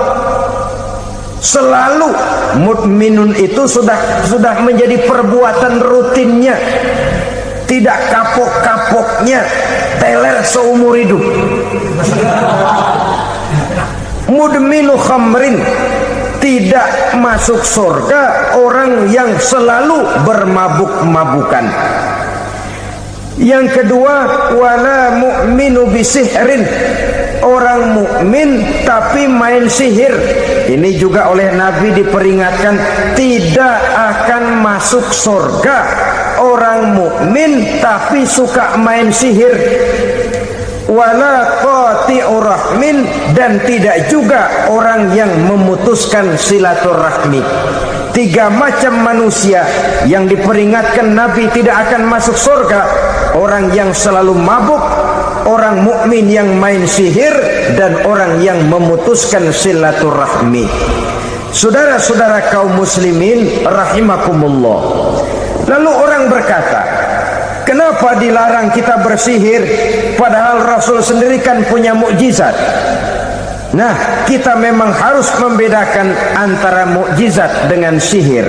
Selalu mudminun itu sudah menjadi perbuatan rutinnya, tidak kapok-kapoknya, teler seumur hidup. Mudminu khamrin, tidak masuk surga orang yang selalu bermabuk-mabukan. Yang kedua, wala mu'minu bisihrin, orang mukmin tapi main sihir. Ini juga oleh Nabi diperingatkan, tidak akan masuk surga orang mukmin tapi suka main sihir. Wala qati'ur rahmin, dan tidak juga orang yang memutuskan silaturahmi. 3 macam manusia yang diperingatkan Nabi tidak akan masuk surga: orang yang selalu mabuk, orang mukmin yang main sihir, dan orang yang memutuskan silaturahmi. Saudara-saudara kaum muslimin rahimakumullah. Lalu orang berkata, kenapa dilarang kita bersihir padahal Rasul sendiri kan punya mukjizat? Nah, kita memang harus membedakan antara mukjizat dengan sihir.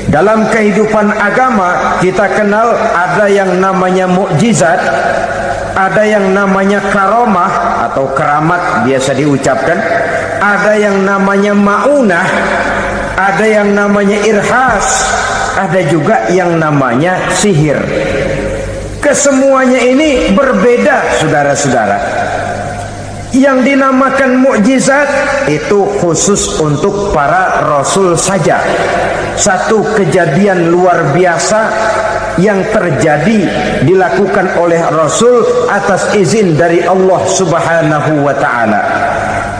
Dalam kehidupan agama kita kenal ada yang namanya mukjizat, ada yang namanya karomah atau keramat biasa diucapkan, ada yang namanya maunah, ada yang namanya irhas, ada juga yang namanya sihir. Kesemuanya ini berbeda, saudara-saudara. Yang dinamakan mukjizat itu khusus untuk para rasul saja. Satu kejadian luar biasa yang terjadi dilakukan oleh Rasul atas izin dari Allah Subhanahu wa ta'ala.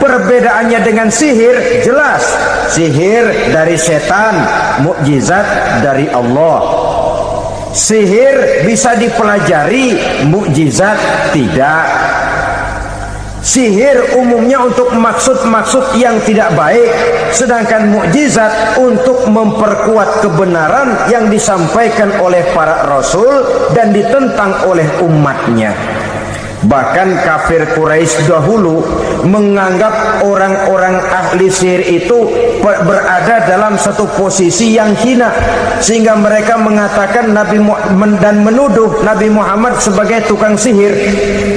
Perbedaannya dengan sihir jelas. Sihir dari setan, mukjizat dari Allah. Sihir bisa dipelajari, mukjizat tidak. Sihir umumnya untuk maksud-maksud yang tidak baik, sedangkan mukjizat untuk memperkuat kebenaran yang disampaikan oleh para rasul dan ditentang oleh umatnya. Bahkan kafir Quraisy dahulu menganggap orang-orang ahli sihir itu berada dalam satu posisi yang hina, sehingga mereka mengatakan Nabi Muhammad dan menuduh Nabi Muhammad sebagai tukang sihir.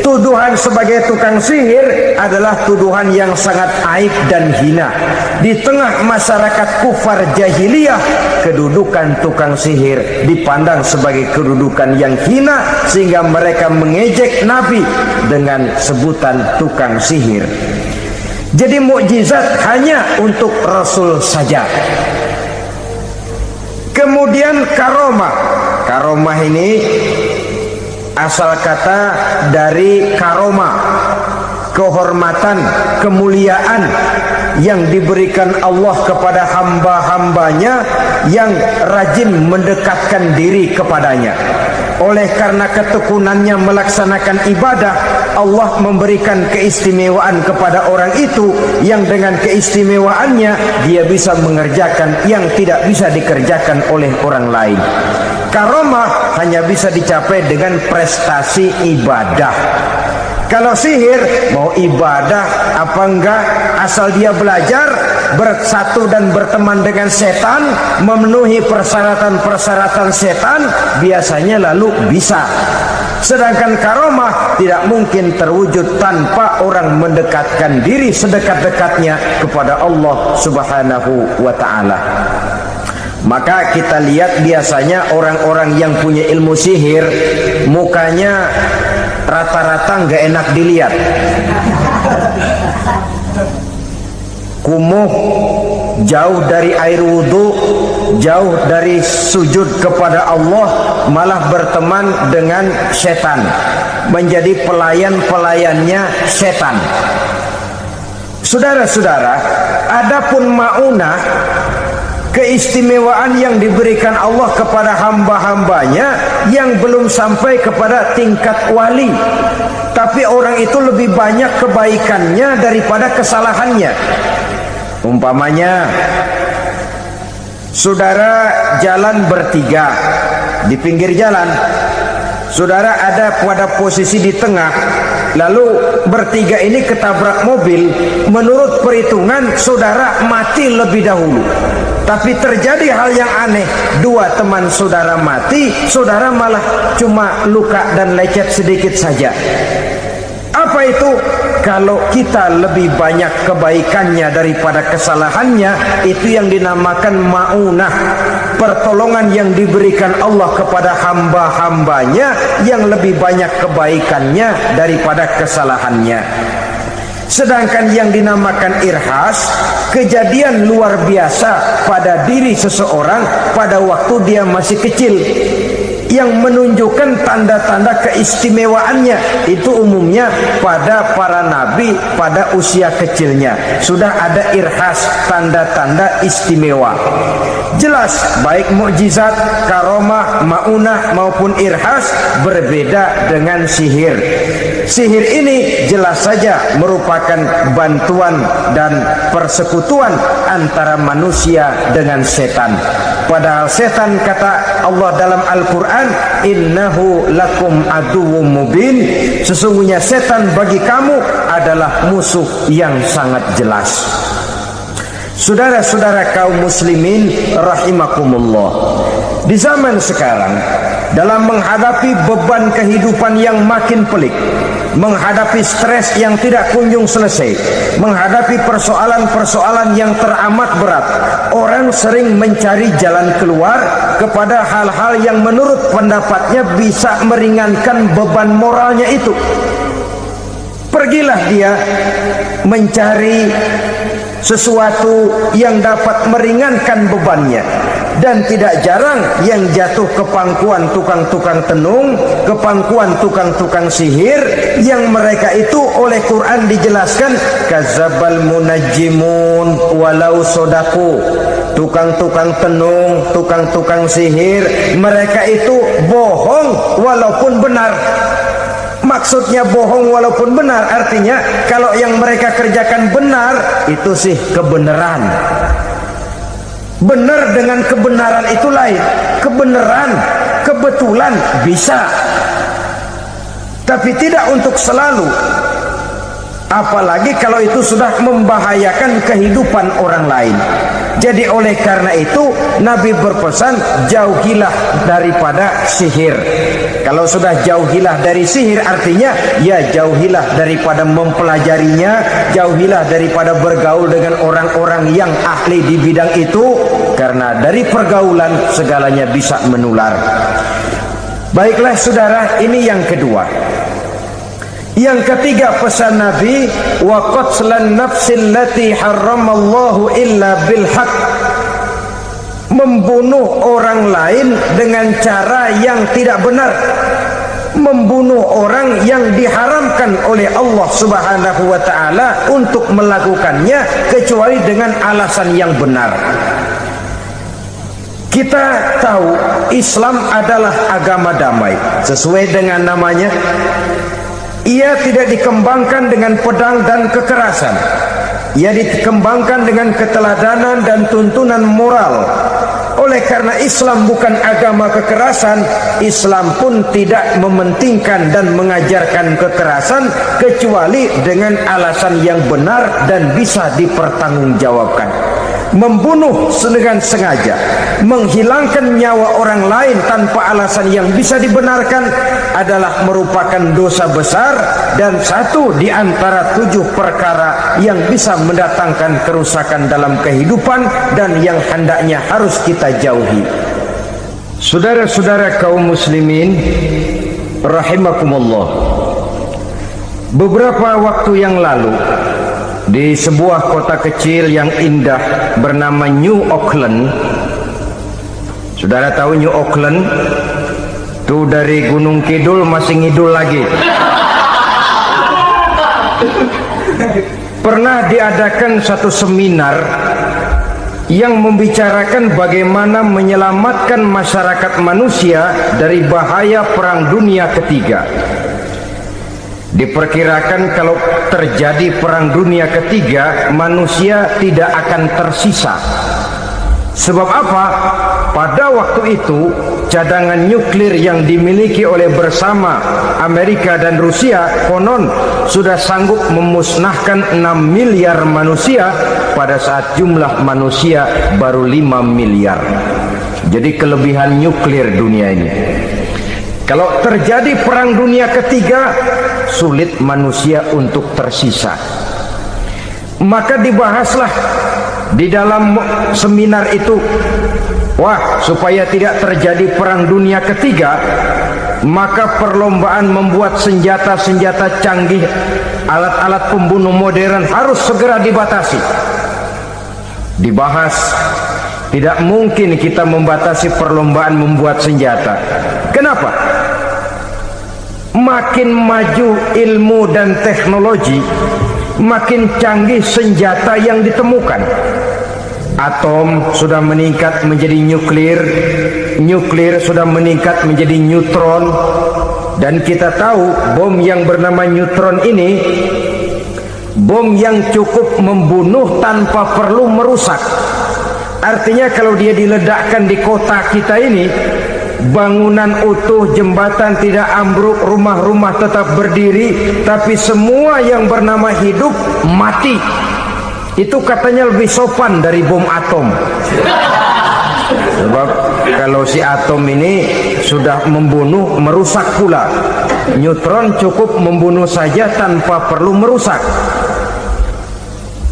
Tuduhan sebagai tukang sihir adalah tuduhan yang sangat aib dan hina. Di tengah masyarakat kufar jahiliyah, kedudukan tukang sihir dipandang sebagai kedudukan yang hina, sehingga mereka mengejek Nabi dengan sebutan tukang sihir. Jadi mukjizat hanya untuk Rasul saja. Kemudian karomah. Karomah ini asal kata dari karomah, kehormatan, kemuliaan yang diberikan Allah kepada hamba-hambanya yang rajin mendekatkan diri kepadanya. Oleh karena ketekunannya melaksanakan ibadah, Allah memberikan keistimewaan kepada orang itu, yang dengan keistimewaannya dia bisa mengerjakan yang tidak bisa dikerjakan oleh orang lain. Karomah hanya bisa dicapai dengan prestasi ibadah. Kalau sihir, mau ibadah apa enggak, asal dia belajar, bersatu dan berteman dengan setan, memenuhi persyaratan-persyaratan setan, biasanya lalu bisa. Sedangkan karomah tidak mungkin terwujud tanpa orang mendekatkan diri sedekat-dekatnya kepada Allah Subhanahu wa ta'ala. Maka kita lihat biasanya orang-orang yang punya ilmu sihir, mukanya rata-rata nggak enak dilihat. Kumuh, jauh dari air wudhu, jauh dari sujud kepada Allah, malah berteman dengan setan, menjadi pelayan-pelayannya setan. Saudara-saudara, adapun maunah, keistimewaan yang diberikan Allah kepada hamba-hambanya yang belum sampai kepada tingkat wali, tapi orang itu lebih banyak kebaikannya daripada kesalahannya. Umpamanya, saudara jalan bertiga di pinggir jalan, saudara ada pada posisi di tengah, lalu bertiga ini ketabrak mobil. Menurut perhitungan saudara mati lebih dahulu, tapi terjadi hal yang aneh, dua teman saudara mati, saudara malah cuma luka dan lecet sedikit saja. Apa itu? kalau kita lebih banyak kebaikannya daripada kesalahannya, itu yang dinamakan ma'unah, pertolongan yang diberikan Allah kepada hamba-hambanya yang lebih banyak kebaikannya daripada kesalahannya. Sedangkan yang dinamakan irhas, kejadian luar biasa pada diri seseorang pada waktu dia masih kecil, yang menunjukkan tanda-tanda keistimewaannya. Itu umumnya pada para nabi pada usia kecilnya sudah ada irhas, tanda-tanda istimewa. Jelas baik mukjizat, karomah, maunah maupun irhas berbeda dengan sihir. Sihir ini jelas saja merupakan bantuan dan persekutuan antara manusia dengan setan. Padahal setan, kata Allah dalam Al-Quran, innahu lakum aduwwum mubin, sesungguhnya setan bagi kamu adalah musuh yang sangat jelas. Saudara-saudara kaum muslimin rahimakumullah, di zaman sekarang dalam menghadapi beban kehidupan yang makin pelik, menghadapi stres yang tidak kunjung selesai, menghadapi persoalan-persoalan yang teramat berat, orang sering mencari jalan keluar kepada hal-hal yang menurut pendapatnya bisa meringankan beban moralnya itu. Pergilah dia mencari sesuatu yang dapat meringankan bebannya. Dan tidak jarang yang jatuh ke pangkuan tukang-tukang tenung, ke pangkuan tukang-tukang sihir, yang mereka itu oleh Quran dijelaskan kazabal munajjimun walau sodaku. Tukang-tukang tenung, tukang-tukang sihir, mereka itu bohong walaupun benar. Maksudnya bohong walaupun benar, artinya kalau yang mereka kerjakan benar, itu sih kebenaran. Benar dengan kebenaran itu lain. Kebenaran, kebetulan bisa, tapi tidak untuk selalu. Apalagi kalau itu sudah membahayakan kehidupan orang lain. Jadi oleh karena itu Nabi berpesan, jauhilah daripada sihir. Kalau sudah jauhilah dari sihir, artinya ya jauhilah daripada mempelajarinya, jauhilah daripada bergaul dengan orang-orang yang ahli di bidang itu, karena dari pergaulan segalanya bisa menular. Baiklah saudara, ini yang kedua. Yang ketiga pesan Nabi, wa qatlan nafsil lati harramallahu illa bil haq, membunuh orang lain dengan cara yang tidak benar, membunuh orang yang diharamkan oleh Allah Subhanahu wa taala untuk melakukannya kecuali dengan alasan yang benar. Kita tahu Islam adalah agama damai sesuai dengan namanya. Ia tidak dikembangkan dengan pedang dan kekerasan. Ia dikembangkan dengan keteladanan dan tuntunan moral. Oleh karena Islam bukan agama kekerasan, Islam pun tidak mementingkan dan mengajarkan kekerasan kecuali dengan alasan yang benar dan bisa dipertanggungjawabkan. Membunuh dengan sengaja, menghilangkan nyawa orang lain tanpa alasan yang bisa dibenarkan adalah merupakan dosa besar dan satu di antara 7 perkara yang bisa mendatangkan kerusakan dalam kehidupan dan yang hendaknya harus kita jauhi. Saudara-saudara kaum muslimin rahimakumullah, beberapa waktu yang lalu di sebuah kota kecil yang indah bernama New Auckland. Saudara tahu New Auckland? Itu dari Gunung Kidul masih ngidul lagi. Pernah diadakan satu seminar yang membicarakan bagaimana menyelamatkan masyarakat manusia dari bahaya Perang Dunia Ketiga. Diperkirakan kalau terjadi Perang Dunia Ketiga, manusia tidak akan tersisa. Sebab apa? Pada waktu itu cadangan nuklir yang dimiliki oleh bersama Amerika dan Rusia konon sudah sanggup memusnahkan 6 miliar manusia pada saat jumlah manusia baru 5 miliar. Jadi kelebihan nuklir dunia ini. Kalau terjadi perang dunia ketiga, sulit manusia untuk tersisa. Maka dibahaslah di dalam seminar itu, supaya tidak terjadi perang dunia ketiga, maka perlombaan membuat senjata-senjata canggih, alat-alat pembunuh modern harus segera dibatasi. Dibahas, tidak mungkin kita membatasi perlombaan membuat senjata. Kenapa? Makin maju ilmu dan teknologi, makin canggih senjata yang ditemukan. Atom sudah meningkat menjadi nuklir, nuklir sudah meningkat menjadi neutron, dan kita tahu bom yang bernama neutron ini bom yang cukup membunuh tanpa perlu merusak. Artinya kalau dia diledakkan di kota kita ini, bangunan utuh, jembatan tidak ambruk, rumah-rumah tetap berdiri, tapi semua yang bernama hidup mati. Itu katanya lebih sopan dari bom atom. Sebab kalau si atom ini sudah membunuh, merusak pula. Neutron cukup membunuh saja tanpa perlu merusak.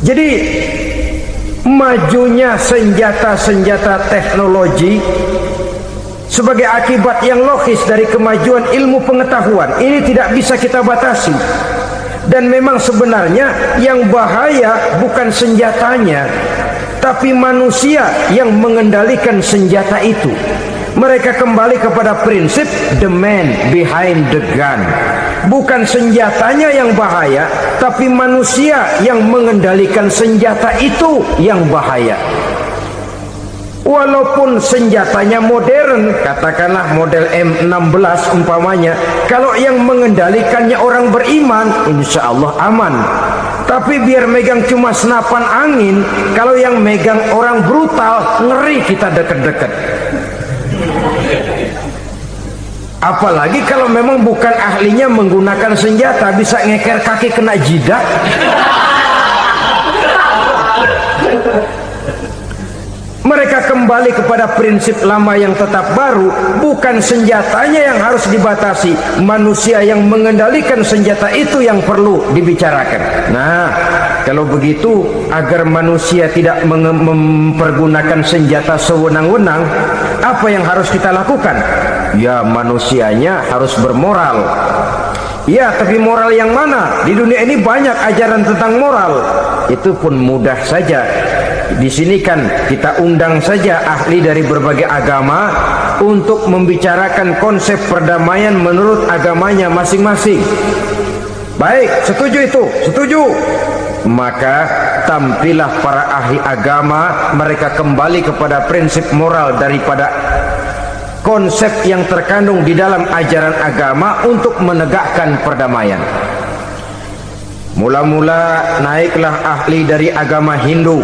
Jadi majunya senjata-senjata teknologi sebagai akibat yang logis dari kemajuan ilmu pengetahuan ini tidak bisa kita batasi. Dan memang sebenarnya yang bahaya bukan senjatanya, tapi manusia yang mengendalikan senjata itu. Mereka kembali kepada prinsip the man behind the gun. Bukan senjatanya yang bahaya, tapi manusia yang mengendalikan senjata itu yang bahaya. Walaupun senjatanya modern, katakanlah model M16 umpamanya, kalau yang mengendalikannya orang beriman, insya Allah aman. Tapi biar megang cuma senapan angin, kalau yang megang orang brutal, ngeri kita deket-deket. Apalagi kalau memang bukan ahlinya menggunakan senjata, bisa ngeker kaki kena jidat. Mereka kembali kepada prinsip lama yang tetap baru. Bukan senjatanya yang harus dibatasi, manusia yang mengendalikan senjata itu yang perlu dibicarakan. Nah, kalau begitu, agar manusia tidak mempergunakan senjata sewenang-wenang, apa yang harus kita lakukan? Ya, manusianya harus bermoral. Ya, tapi moral yang mana? Di dunia ini banyak ajaran tentang moral. Itu pun mudah saja. Di sini kan kita undang saja ahli dari berbagai agama untuk membicarakan konsep perdamaian menurut agamanya masing-masing. Baik, setuju itu? Setuju. Maka tampillah para ahli agama, mereka kembali kepada prinsip moral daripada konsep yang terkandung di dalam ajaran agama untuk menegakkan perdamaian. Mula-mula naiklah ahli dari agama Hindu,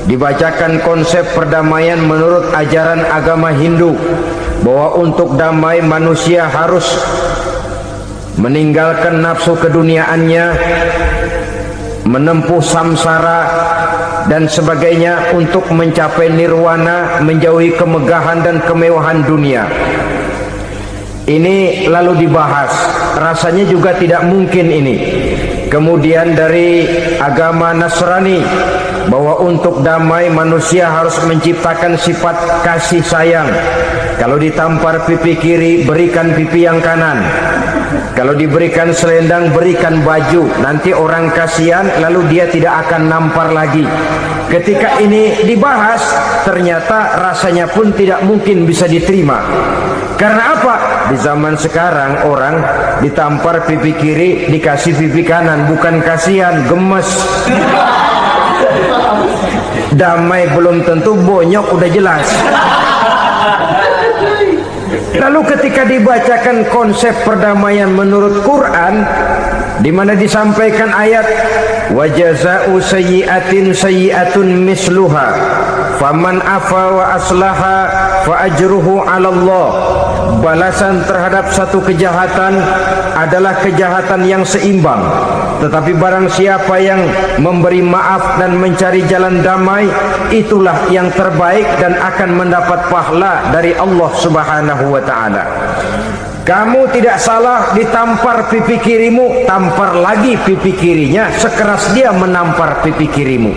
dibacakan konsep perdamaian menurut ajaran agama Hindu, bahwa untuk damai manusia harus meninggalkan nafsu keduniaannya, menempuh samsara dan sebagainya untuk mencapai nirwana, menjauhi kemegahan dan kemewahan dunia. Ini lalu dibahas, rasanya juga tidak mungkin ini. Kemudian dari agama Nasrani, bahwa untuk damai manusia harus menciptakan sifat kasih sayang. Kalau ditampar pipi kiri, berikan pipi yang kanan. Kalau diberikan selendang, berikan baju. Nanti orang kasihan, lalu dia tidak akan nampar lagi. Ketika ini dibahas, ternyata rasanya pun tidak mungkin bisa diterima. Karena apa? Di zaman sekarang orang ditampar pipi kiri, dikasih pipi kanan. Bukan kasihan, gemes. Damai belum tentu, bonyok udah jelas. Lalu ketika dibacakan konsep perdamaian menurut Quran, di mana disampaikan ayat wa jazaa'u sayyi'atin sayyi'atun misluha faman afa wa aslaha fa ajruhu 'ala Allah. Balasan terhadap satu kejahatan adalah kejahatan yang seimbang, tetapi barang siapa yang memberi maaf dan mencari jalan damai, itulah yang terbaik dan akan mendapat pahala dari Allah Subhanahu wa ta'ala. Kamu tidak salah ditampar pipi kirimu, tampar lagi pipi kirinya sekeras dia menampar pipi kirimu.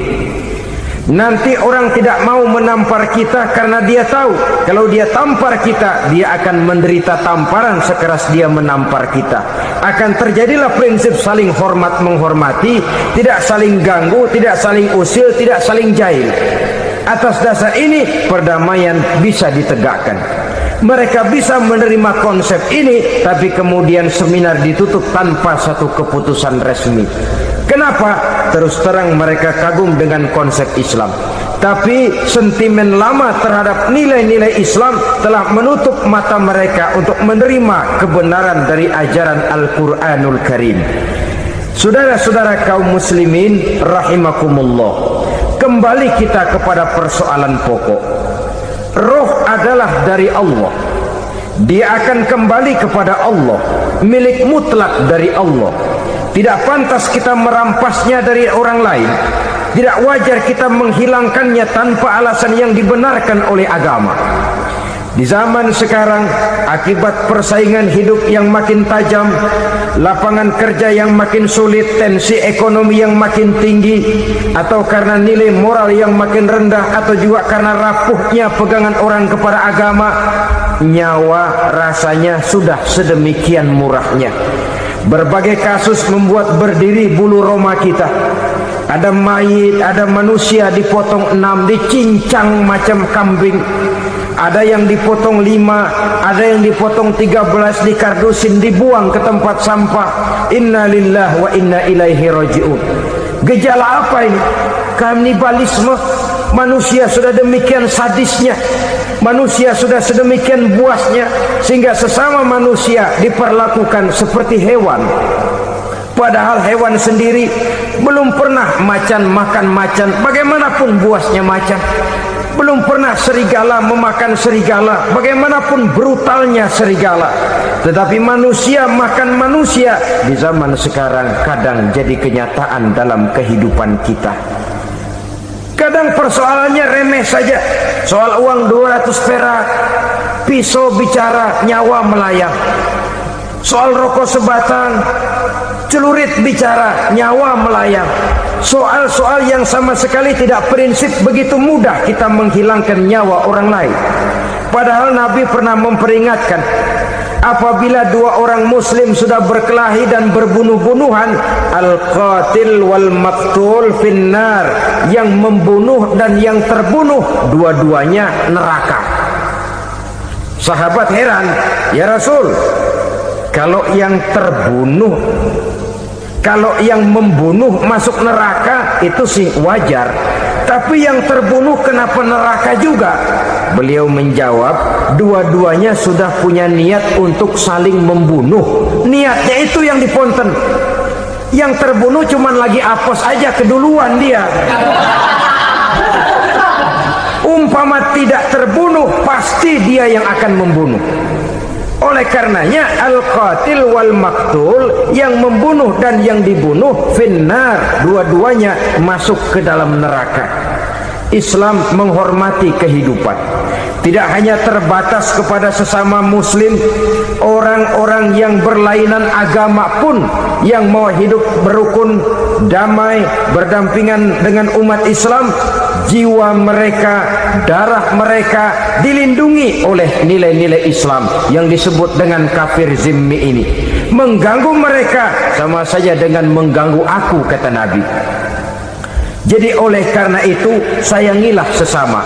Nanti orang tidak mau menampar kita karena dia tahu kalau dia tampar kita, dia akan menderita tamparan sekeras dia menampar kita. Akan terjadilah prinsip saling hormat menghormati, tidak saling ganggu, tidak saling usil, tidak saling jahil. Atas dasar ini perdamaian bisa ditegakkan. Mereka bisa menerima konsep ini, tapi kemudian seminar ditutup tanpa satu keputusan resmi. Kenapa? Terus terang mereka kagum dengan konsep Islam, tapi sentimen lama terhadap nilai-nilai Islam telah menutup mata mereka untuk menerima kebenaran dari ajaran Al-Quranul Karim. Saudara-saudara kaum muslimin rahimakumullah, kembali kita kepada persoalan pokok. Roh adalah dari Allah, dia akan kembali kepada Allah, milik mutlak dari Allah. Tidak pantas kita merampasnya dari orang lain. Tidak wajar kita menghilangkannya tanpa alasan yang dibenarkan oleh agama. Di zaman sekarang, akibat persaingan hidup yang makin tajam, lapangan kerja yang makin sulit, tensi ekonomi yang makin tinggi, atau karena nilai moral yang makin rendah, atau juga karena rapuhnya pegangan orang kepada agama, nyawa rasanya sudah sedemikian murahnya. Berbagai kasus membuat berdiri bulu roma kita. Ada mayit, ada manusia dipotong 6, dicincang macam kambing. Ada yang dipotong 5, ada yang dipotong 13, dikardusin, dibuang ke tempat sampah. Inna lillahi wa inna ilaihi raji'un. Gejala apa ini? Kanibalisme. Manusia sudah demikian sadisnya, manusia sudah sedemikian buasnya, sehingga sesama manusia diperlakukan seperti hewan. Padahal hewan sendiri belum pernah macan makan macan, bagaimanapun buasnya macan. Belum pernah serigala memakan serigala, bagaimanapun brutalnya serigala. Tetapi manusia makan manusia di zaman sekarang kadang jadi kenyataan dalam kehidupan kita. Kadang persoalannya remeh saja, soal uang 200 perak, pisau bicara, nyawa melayang. Soal rokok sebatang, celurit bicara, nyawa melayang. Soal-soal yang sama sekali tidak prinsip, begitu mudah kita menghilangkan nyawa orang lain. Padahal Nabi pernah memperingatkan, apabila dua orang muslim sudah berkelahi dan berbunuh-bunuhan, al-qatil wal maqtul finnar, yang membunuh dan yang terbunuh dua-duanya neraka. Sahabat heran, ya Rasul, kalau yang terbunuh, kalau yang membunuh masuk neraka itu sih wajar, tapi yang terbunuh kenapa neraka juga? Beliau menjawab, dua-duanya sudah punya niat untuk saling membunuh. Niatnya itu yang diponten. Yang terbunuh cuman lagi apes aja, keduluan dia. Umpama tidak terbunuh, pasti dia yang akan membunuh. Oleh karenanya al-qatil wal maktul, yang membunuh dan yang dibunuh finnar, dua-duanya masuk ke dalam neraka. Islam menghormati kehidupan, tidak hanya terbatas kepada sesama muslim, orang-orang yang berlainan agama pun yang mau hidup berukun, damai, berdampingan dengan umat Islam, jiwa mereka, darah mereka dilindungi oleh nilai-nilai Islam yang disebut dengan kafir zimmi ini. Mengganggu mereka sama saja dengan mengganggu aku, kata Nabi. Jadi oleh karena itu, sayangilah sesama.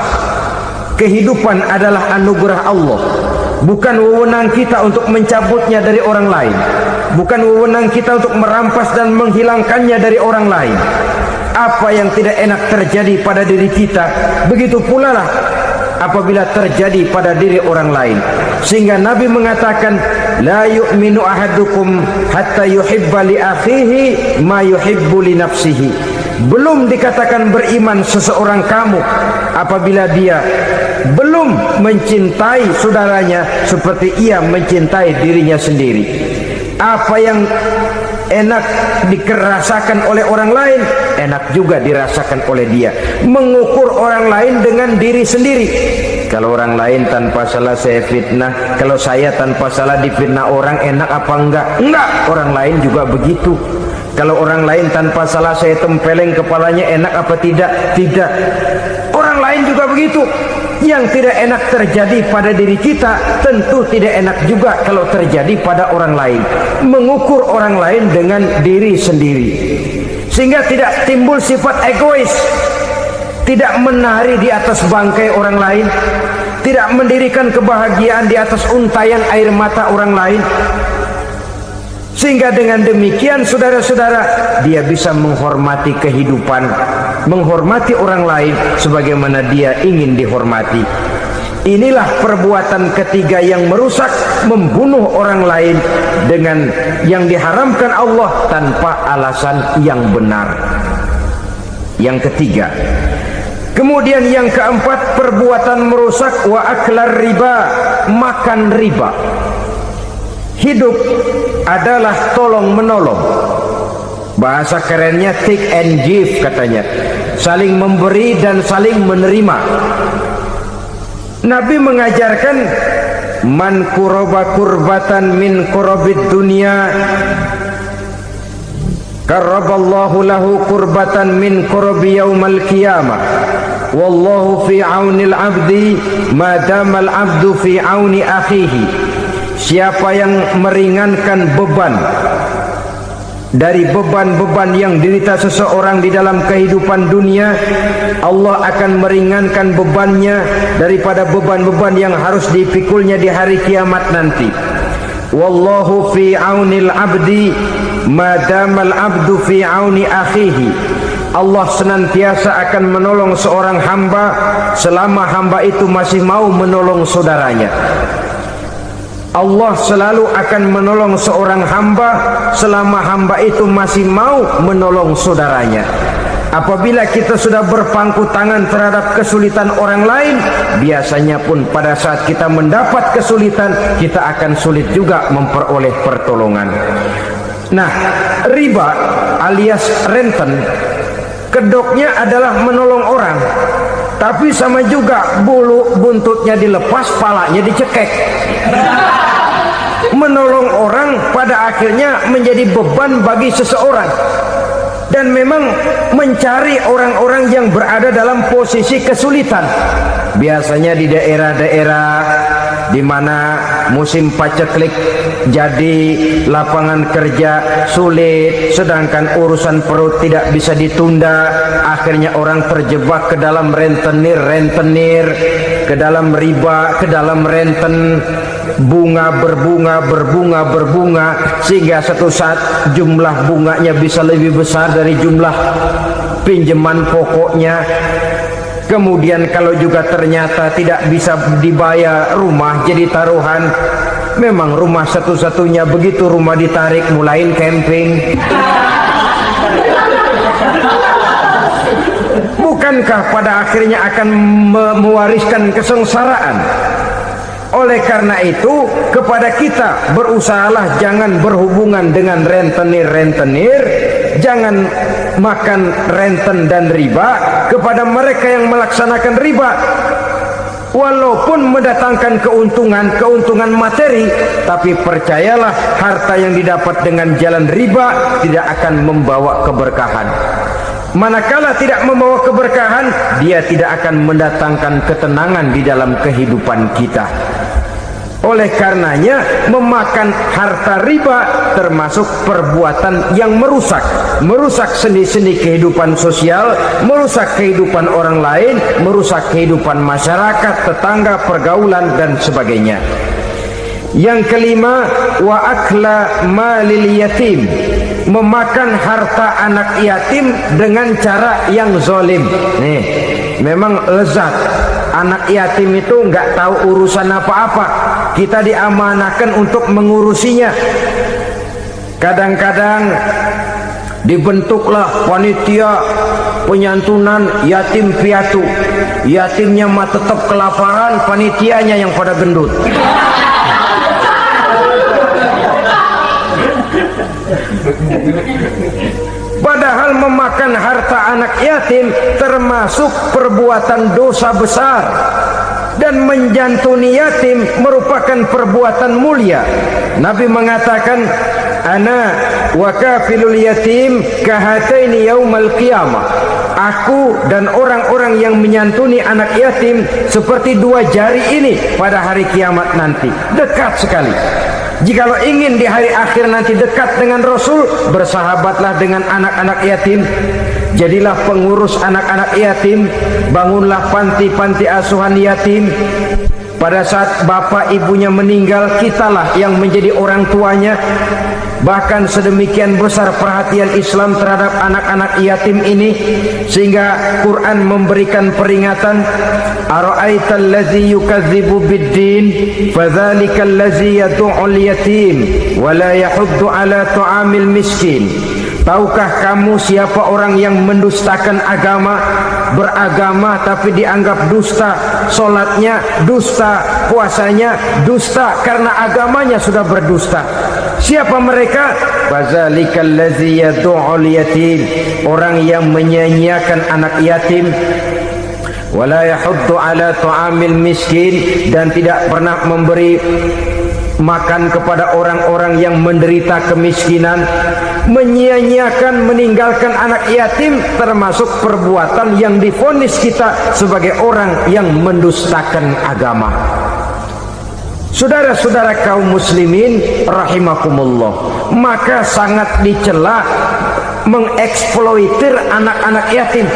Kehidupan adalah anugerah Allah, bukan wewenang kita untuk mencabutnya dari orang lain, bukan wewenang kita untuk merampas dan menghilangkannya dari orang lain. Apa yang tidak enak terjadi pada diri kita, begitu pula lah apabila terjadi pada diri orang lain. Sehingga Nabi mengatakan, la yu'minu ahadukum hatta yuhibba li akhihi ma yuhibbu li nafsihi. Belum dikatakan beriman seseorang kamu apabila dia belum mencintai saudaranya seperti ia mencintai dirinya sendiri. Apa yang enak dirasakan oleh orang lain, enak juga dirasakan oleh dia. Mengukur orang lain dengan diri sendiri. Kalau orang lain tanpa salah saya fitnah, kalau saya tanpa salah difitnah orang, enak apa enggak? Enggak, orang lain juga begitu. Kalau orang lain tanpa salah saya tempeleng kepalanya, enak apa tidak? Tidak. Orang lain juga begitu. Yang tidak enak terjadi pada diri kita, tentu tidak enak juga kalau terjadi pada orang lain. Mengukur orang lain dengan diri sendiri, sehingga tidak timbul sifat egois, tidak menari di atas bangkai orang lain, tidak mendirikan kebahagiaan di atas untayan air mata orang lain. Sehingga dengan demikian saudara-saudara, dia bisa menghormati kehidupan, menghormati orang lain sebagaimana dia ingin dihormati. Inilah perbuatan ketiga yang merusak, membunuh orang lain dengan yang diharamkan Allah tanpa alasan yang benar. Yang ketiga. Kemudian yang keempat, perbuatan merusak wa aklar riba, makan riba. Hidup adalah tolong menolong. Bahasa kerennya take and give katanya. Saling memberi dan saling menerima. Nabi mengajarkan man kuraba kurbatan min kurabid dunya karaballahu lahu kurbatan min kurabi yaumal qiyamah. Wallahu fi aunil abdi madamal abdu fi auni akhihi. Siapa yang meringankan beban dari beban-beban yang derita seseorang di dalam kehidupan dunia, Allah akan meringankan bebannya daripada beban-beban yang harus dipikulnya di hari kiamat nanti. Wallahu fi aunil abdi madamal abdu fi auni akhihi. Allah senantiasa akan menolong seorang hamba selama hamba itu masih mau menolong saudaranya. Allah selalu akan menolong seorang hamba selama hamba itu masih mau menolong saudaranya. Apabila kita sudah berpangku tangan terhadap kesulitan orang lain, biasanya pun pada saat kita mendapat kesulitan, kita akan sulit juga memperoleh pertolongan. Nah, riba alias renten, kedoknya adalah menolong orang, tapi sama juga bulu buntutnya dilepas, palanya dicekek. Menolong orang pada akhirnya menjadi beban bagi seseorang. Dan memang mencari orang-orang yang berada dalam posisi kesulitan, biasanya di daerah-daerah di mana musim paceklik, jadi lapangan kerja sulit, sedangkan urusan perut tidak bisa ditunda. Akhirnya orang terjebak ke dalam rentenir, ke dalam riba, ke dalam renten. Bunga berbunga, sehingga satu saat jumlah bunganya bisa lebih besar dari jumlah pinjaman pokoknya. Kemudian kalau juga ternyata tidak bisa dibayar, rumah jadi taruhan. Memang rumah satu-satunya, begitu rumah ditarik mulain camping. Bukankah pada akhirnya akan mewariskan kesengsaraan? Oleh karena itu, kepada kita berusahalah jangan berhubungan dengan rentenir, jangan makan renten dan riba. Kepada mereka yang melaksanakan riba, walaupun mendatangkan keuntungan materi, tapi percayalah harta yang didapat dengan jalan riba tidak akan membawa keberkahan. Manakala tidak membawa keberkahan, dia tidak akan mendatangkan ketenangan di dalam kehidupan kita. Oleh karenanya, memakan harta riba termasuk perbuatan yang merusak sendi-sendi kehidupan sosial, merusak kehidupan orang lain, merusak kehidupan masyarakat, tetangga, pergaulan dan sebagainya. Yang kelima, wa akla malil yatim, memakan harta anak yatim dengan cara yang zalim. Nih, memang lezat. Anak yatim itu nggak tahu urusan apa-apa. Kita diamanahkan untuk mengurusinya. Kadang-kadang dibentuklah panitia penyantunan yatim piatu. Yatimnya mah tetap kelaparan, panitianya yang pada gendut. Padahal memakan harta anak yatim termasuk perbuatan dosa besar. dan menjantuni yatim merupakan perbuatan mulia. Nabi mengatakan, ana wa kafilul yatim kahataini yaumal qiyamah. Aku dan orang-orang yang menyantuni anak yatim seperti dua jari ini pada hari kiamat nanti. Dekat sekali. Jikalau ingin di hari akhir nanti dekat dengan Rasul, bersahabatlah dengan anak-anak yatim. Jadilah pengurus anak-anak yatim. Bangunlah panti-panti asuhan yatim. Pada saat bapak ibunya meninggal, kitalah yang menjadi orang tuanya. Bahkan sedemikian besar perhatian Islam terhadap anak-anak yatim ini, sehingga Quran memberikan peringatan, ara'aital ladzi yukadzibu biddin fadzalikal ladzi yad'ul yatim wa la yahuddu ala ta'amil miskin. Tahukah kamu siapa orang yang mendustakan agama, beragama tapi dianggap dusta, solatnya dusta, puasanya dusta, karena agamanya sudah berdusta. Siapa mereka? Fazalikal ladzi yad'ul yatim, orang yang menyia-nyiakan anak yatim, wala yahuddu ala ta'amil miskin, dan tidak pernah memberi makan kepada orang-orang yang menderita kemiskinan. Menyia-nyiakan, meninggalkan anak yatim termasuk perbuatan yang divonis kita sebagai orang yang mendustakan agama. Saudara-saudara kaum muslimin rahimakumullah, maka sangat dicela mengeksploitir anak-anak yatim,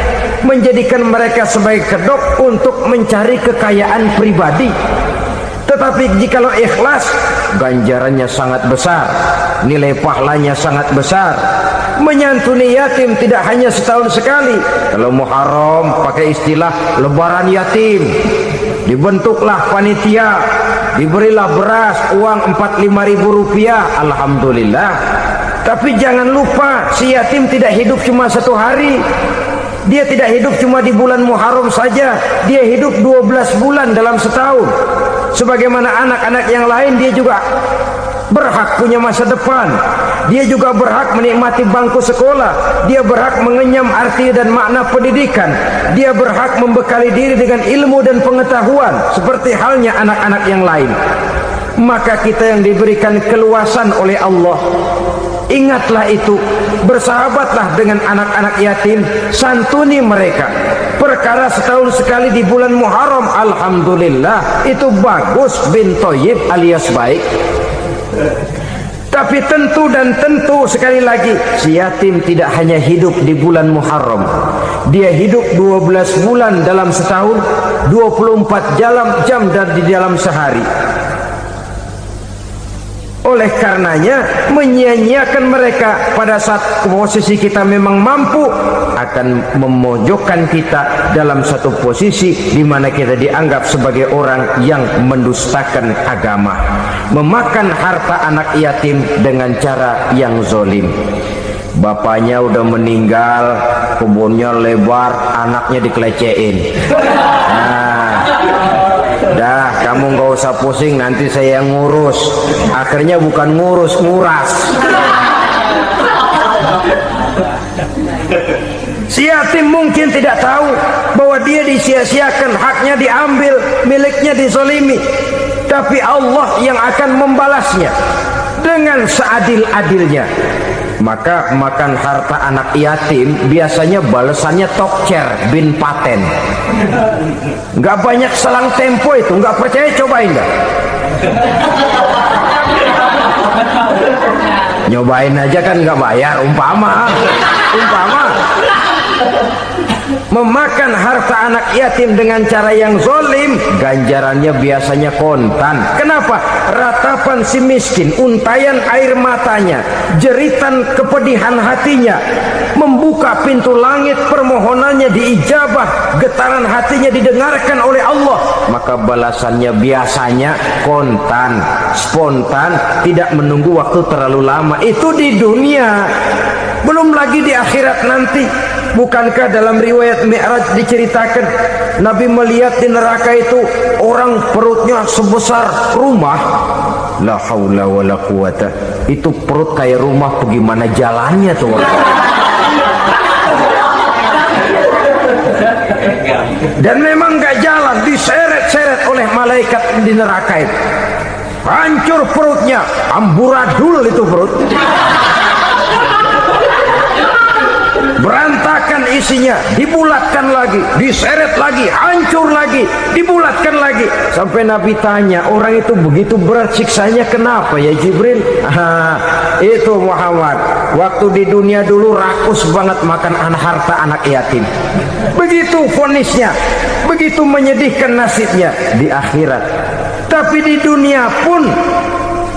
menjadikan mereka sebagai kedok untuk mencari kekayaan pribadi. Tetapi jikalau ikhlas, ganjarannya sangat besar, nilai pahalanya sangat besar. Menyantuni yatim tidak hanya setahun sekali. Kalau Muharram pakai istilah lebaran yatim, dibentuklah panitia, diberilah beras, uang 45.000 rupiah, alhamdulillah. Tapi jangan lupa, si yatim tidak hidup cuma satu hari. Dia tidak hidup cuma di bulan Muharram saja, dia hidup 12 bulan dalam setahun. Sebagaimana anak-anak yang lain, dia juga berhak punya masa depan. Dia juga berhak menikmati bangku sekolah. Dia berhak mengenyam arti dan makna pendidikan. Dia berhak membekali diri dengan ilmu dan pengetahuan seperti halnya anak-anak yang lain. Maka kita yang diberikan keluasan oleh Allah, ingatlah itu, bersahabatlah dengan anak-anak yatim, santuni mereka. Perkara setahun sekali di bulan Muharram, alhamdulillah, itu bagus, bin Thayyib alias baik. Tapi tentu dan tentu, sekali lagi, si yatim tidak hanya hidup di bulan Muharram. Dia hidup 12 bulan dalam setahun, 24 jam di dalam sehari. Oleh karenanya, menyia-nyiakan mereka pada saat posisi kita memang mampu akan memojokkan kita dalam satu posisi di mana kita dianggap sebagai orang yang mendustakan agama, memakan harta anak yatim dengan cara yang zolim. Bapaknya udah meninggal, kebunnya lebar, anaknya dikelecehin. Dah, kamu gak usah pusing, nanti saya yang ngurus. Akhirnya bukan ngurus, nguras. Si yatim mungkin tidak tahu bahwa dia disia-siakan, haknya diambil, miliknya dizalimi. Tapi Allah yang akan membalasnya dengan seadil-adilnya. Maka makan harta anak yatim biasanya balasannya tokcer bin paten. Nggak banyak selang tempo itu, nggak percaya cobain dah. Nyobain aja kan nggak bayar, umpama. Memakan harta anak yatim dengan cara yang zolim, ganjarannya biasanya kontan. Kenapa? Ratapan si miskin, untayan air matanya, jeritan kepedihan hatinya, membuka pintu langit, permohonannya diijabah, getaran hatinya didengarkan oleh Allah. Maka balasannya biasanya kontan, spontan, tidak menunggu waktu terlalu lama. Itu di dunia, belum lagi di akhirat nanti. Bukankah dalam riwayat Mi'raj diceritakan Nabi melihat di neraka itu orang perutnya sebesar rumah. La haula wala quwata. Itu perut kayak rumah, bagaimana jalannya tuh orang? Dan memang gak jalan, diseret-seret oleh malaikat di neraka itu. Hancur perutnya, amburadul itu perut. Berantakan isinya, dibulatkan lagi, diseret lagi, hancur lagi, dibulatkan lagi. Sampai Nabi tanya, orang itu begitu berat siksanya kenapa ya Jibril? Itu Muhammad, waktu di dunia dulu rakus banget makan harta anak yatim. Begitu vonisnya, begitu menyedihkan nasibnya di akhirat. Tapi di dunia pun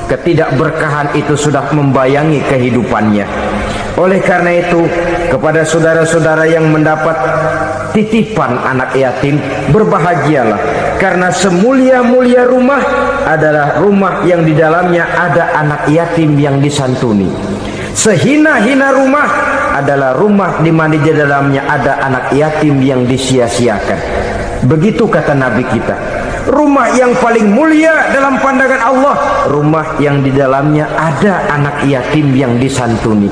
ketidakberkahan itu sudah membayangi kehidupannya. Oleh karena itu, kepada saudara-saudara yang mendapat titipan anak yatim, berbahagialah, karena semulia-mulia rumah adalah rumah yang di dalamnya ada anak yatim yang disantuni. Sehina-hina rumah adalah rumah di mana di dalamnya ada anak yatim yang disia-siakan. Begitu kata Nabi kita. Rumah yang paling mulia dalam pandangan Allah, rumah yang di dalamnya ada anak yatim yang disantuni.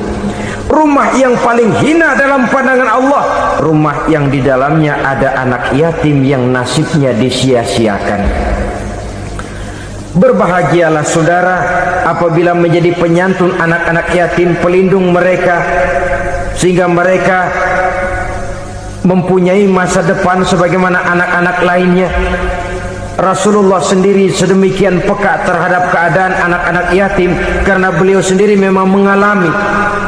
Rumah yang paling hina dalam pandangan Allah, rumah yang di dalamnya ada anak yatim yang nasibnya disia-siakan. Berbahagialah saudara apabila menjadi penyantun anak-anak yatim, pelindung mereka, sehingga mereka mempunyai masa depan sebagaimana anak-anak lainnya. Rasulullah sendiri sedemikian peka terhadap keadaan anak-anak yatim, karena beliau sendiri memang mengalami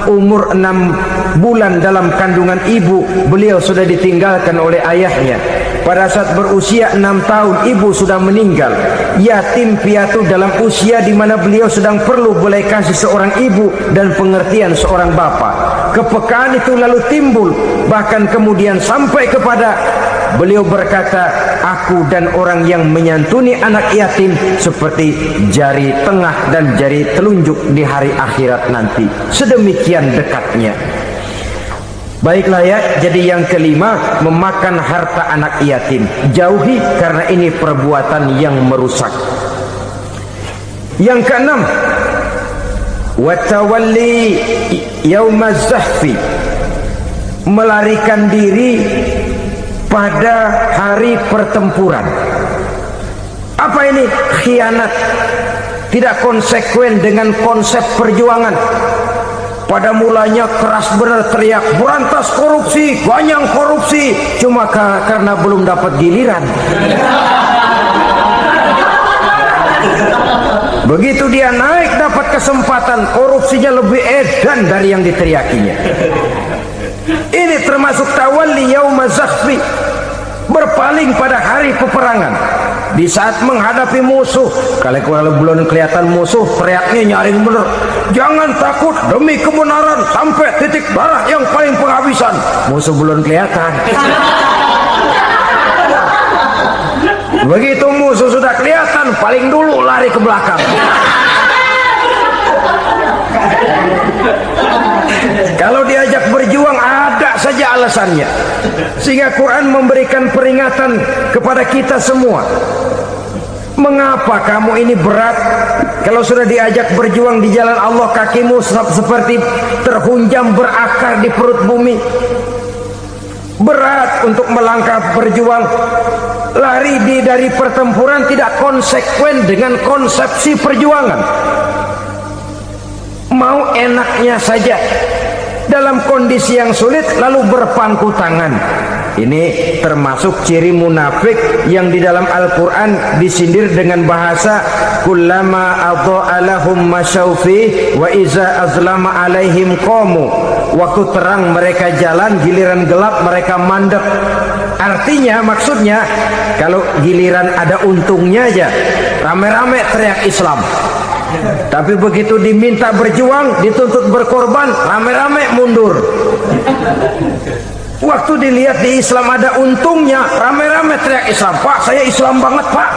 umur 6 bulan dalam kandungan ibu, beliau sudah ditinggalkan oleh ayahnya. Pada saat berusia 6 tahun ibu sudah meninggal. Yatim piatu dalam usia di mana beliau sedang perlu belas kasih seorang ibu dan pengertian seorang bapa. Kepekaan itu lalu timbul, bahkan kemudian sampai kepada beliau berkata, aku dan orang yang menyantuni anak yatim seperti jari tengah dan jari telunjuk di hari akhirat nanti. Sedemikian dekatnya. Baiklah ya, jadi yang kelima, memakan harta anak yatim. Jauhi, karena ini perbuatan yang merusak. Yang keenam, watawalli yaumaz zahfi, melarikan diri pada hari pertempuran. Apa ini? Khianat, tidak konsekuen dengan konsep perjuangan. Pada mulanya keras benar teriak berantas korupsi, banyak korupsi, cuma karena belum dapat giliran. Begitu dia naik dapat kesempatan, korupsinya lebih edan dari yang diteriakinya. Ini termasuk tawalli yaumaz zahfi, berpaling pada hari peperangan. Di saat menghadapi musuh, kalau belum kelihatan musuh, teriaknya nyaring bener, jangan takut demi kebenaran sampai titik darah yang paling penghabisan. Musuh belum kelihatan. Begitu musuh sudah kelihatan, paling dulu lari ke belakang. Kalau diajak berjuang ada saja alasannya. Sehingga Quran memberikan peringatan kepada kita semua. Mengapa kamu ini berat? Kalau sudah diajak berjuang di jalan Allah, kakimu seperti terhunjam berakar di perut bumi. Berat untuk melangkah berjuang. Lari dari pertempuran tidak konsekuen dengan konsepsi perjuangan. Mau enaknya saja dalam kondisi yang sulit lalu berpangku tangan. Ini termasuk ciri munafik yang di dalam Al-Quran disindir dengan bahasa kullama adha'a lahum masyaufi wa iza azlama alaihim qamu. Waktu terang mereka jalan, giliran gelap mereka mandek. Artinya, maksudnya kalau giliran ada untungnya aja rame-rame teriak Islam. Tapi begitu diminta berjuang, dituntut berkorban, rame-rame mundur. Waktu dilihat di Islam ada untungnya, rame-rame teriak Islam. Pak, saya Islam banget, Pak.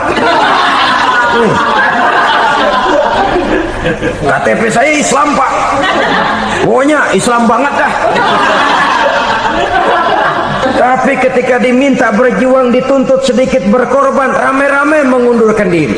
KTP saya Islam, Pak. Pokoknya Islam banget dah. Tapi ketika diminta berjuang, dituntut sedikit berkorban, rame-rame mengundurkan diri.